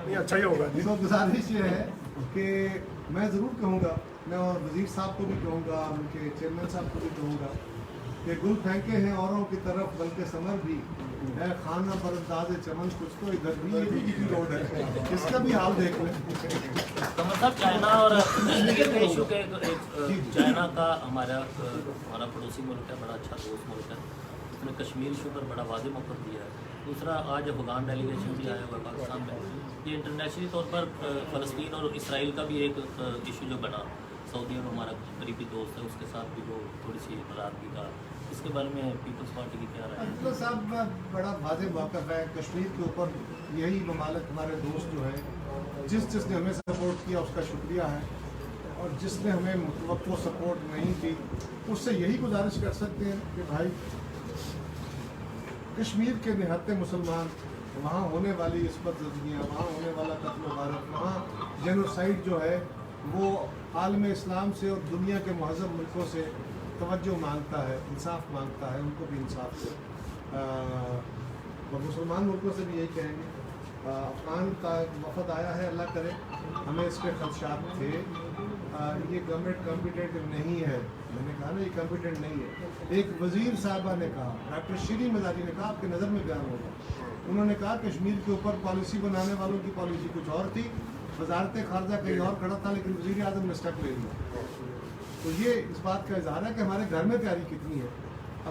یہ اچھا ہی ہوگا. تو گزارش یہ ہے کہ میں ضرور کہوں گا, میں اور وزیر صاحب کو بھی کہوں گا, ان کے چیئرمین صاحب کو بھی کہوں گا کہ گل پھینکے ہیں اوروں کی طرف بلکہ ثمر بھی ہے, خانہ پر انداز چمن کچھ تو ادھر بھی یہ بھی روڈ ہے, اس کا بھی حال دیکھ لیں. مطلب چائنا اور کشمیر کے ایشو کے چائنا کا ہمارا پڑوسی ملک ہے, بڑا اچھا دوست ملک ہے, اس نے کشمیر ایشو پر بڑا واضح موقف دیا ہے. دوسرا آج افغان ڈیلیگیشن بھی آیا ہوا ہے پاکستان میں. یہ انٹرنیشنلی طور پر فلسطین اور اسرائیل کا بھی ایک ایشو جو بنا, سعودی اور ہمارا قریبی دوست ہے, اس کے ساتھ بھی جو تھوڑی سی ناراضگی کا, اس کے بارے میں پیپلز پارٹی کی کیا رائے ہے؟ عبداللہ صاحب بڑا واضح موقف ہے. کشمیر کے اوپر یہی ممالک ہمارے دوست جو ہیں, جس نے ہمیں سپورٹ کیا اس کا شکریہ ہے, اور جس نے ہمیں متوقع سپورٹ نہیں کی اس سے یہی گزارش کر سکتے ہیں کہ بھائی کشمیر کے نہتے مسلمان, وہاں ہونے والی عصمت زدگیاں, وہاں ہونے والا قتل و غارت, وہاں جینوسائیڈ جو ہے وہ عالم اسلام سے اور دنیا کے مہذب ملکوں سے तवज्जो मांगता है, इंसाफ मांगता है, उनको भी इंसाफ दे। और मुसलमान मुल्कों से भी यही कहेंगे, अफगान का वफद आया है, अल्लाह करे हमें इस पर खदशात थे। ये गवर्नमेंट कॉम्पिटेंट नहीं है, मैंने कहा ना ये कॉम्पिटेंट नहीं है। एक वज़ीर साहबा ने कहा, डॉक्टर शीरी मदारी ने कहा, आपके नज़र में बयान होगा, उन्होंने कहा कश्मीर के ऊपर पॉलिसी बनाने वालों की पॉलिसी कुछ और थी, वजारत खारजा कहीं और खड़ा था, लेकिन वज़ीर आज़म ने स्टेप ले लिया। तो ये इस बात का इजहार है कि हमारे घर में तैयारी कितनी है।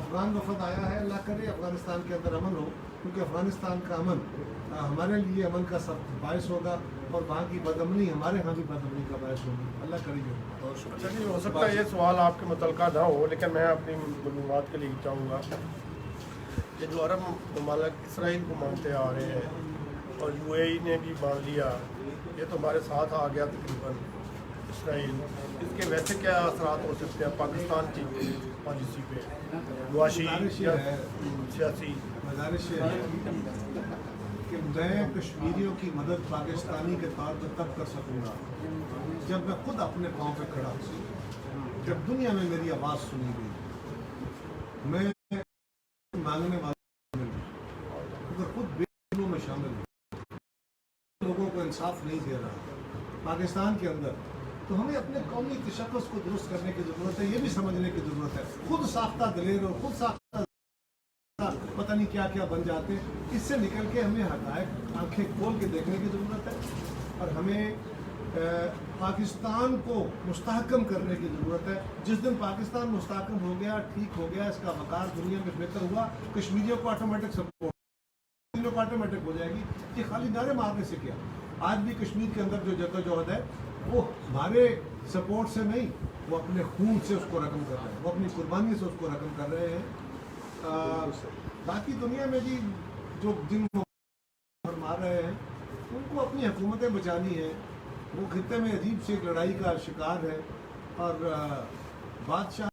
अफ़गान वफद आया है, अल्लाह करे अफ़गानिस्तान के अंदर अमन हो, क्योंकि अफ़गानिस्तान का अमन हमारे लिए अमन का सब बायस होगा, और वहाँ की बदअमनी हमारे यहाँ भी बदअमनी का बायस होगी। अल्लाह करेगी। अच्छा जी, हो सकता है ये सवाल आपके मुतल्लिक़ ना हो, लेकिन मैं अपनी मालूमात के लिए चाहूँगा कि जो अरब ममालिक इसराइल को मानते आ रहे हैं और UAE ने भी मान लिया, ये तो हमारे साथ आ गया तकरीबन इसराइल, इसके वैसे क्या असरात हो सकते हैं पाकिस्तान की पॉलिसी पे, मुआशी या सियासी? गुजारिश है कि मैं कश्मीरियों की मदद पाकिस्तानी के तौर पर तब कर सकूँगा जब मैं खुद अपने पाँव पे खड़ा हूँ, जब दुनिया में मेरी आवाज़ सुनी गई। मैं मांगने वाला अगर खुद बेगुनाहों में शामिल हूँ, लोगों को इंसाफ नहीं दे रहा पाकिस्तान के अंदर, तो हमें अपने कौमी तशक्कुस को दुरुस्त करने की ज़रूरत है। ये भी समझने की ज़रूरत है, खुद साख्ता दिलेर और खुद साख्ता पता नहीं क्या क्या बन जाते हैं, इससे निकल के हमें हक़ाइक़ आंखें खोल के देखने की ज़रूरत है। और हमें पाकिस्तान को मुस्तहकम करने की ज़रूरत है। जिस दिन पाकिस्तान मुस्तहकम हो गया, ठीक हो गया, इसका वक़ार दुनिया में बेहतर हुआ, कश्मीरियों को ऑटोमेटिक सपोर्ट ऑटोमेटिक हो जाएगी। ये खाली नारे मारने से क्या, आज भी कश्मीर के अंदर जो जद्दोजहद है वो हमारे सपोर्ट से नहीं, वो अपने खून से उसको रकम कर रहे हैं, वो अपनी कुर्बानी से उसको रकम कर रहे हैं। बाकी दुनिया में जी जो जिन मार रहे हैं उनको अपनी हुकूमतें बचानी है, वो खित्ते में अजीब सी एक लड़ाई का शिकार है। और बादशाह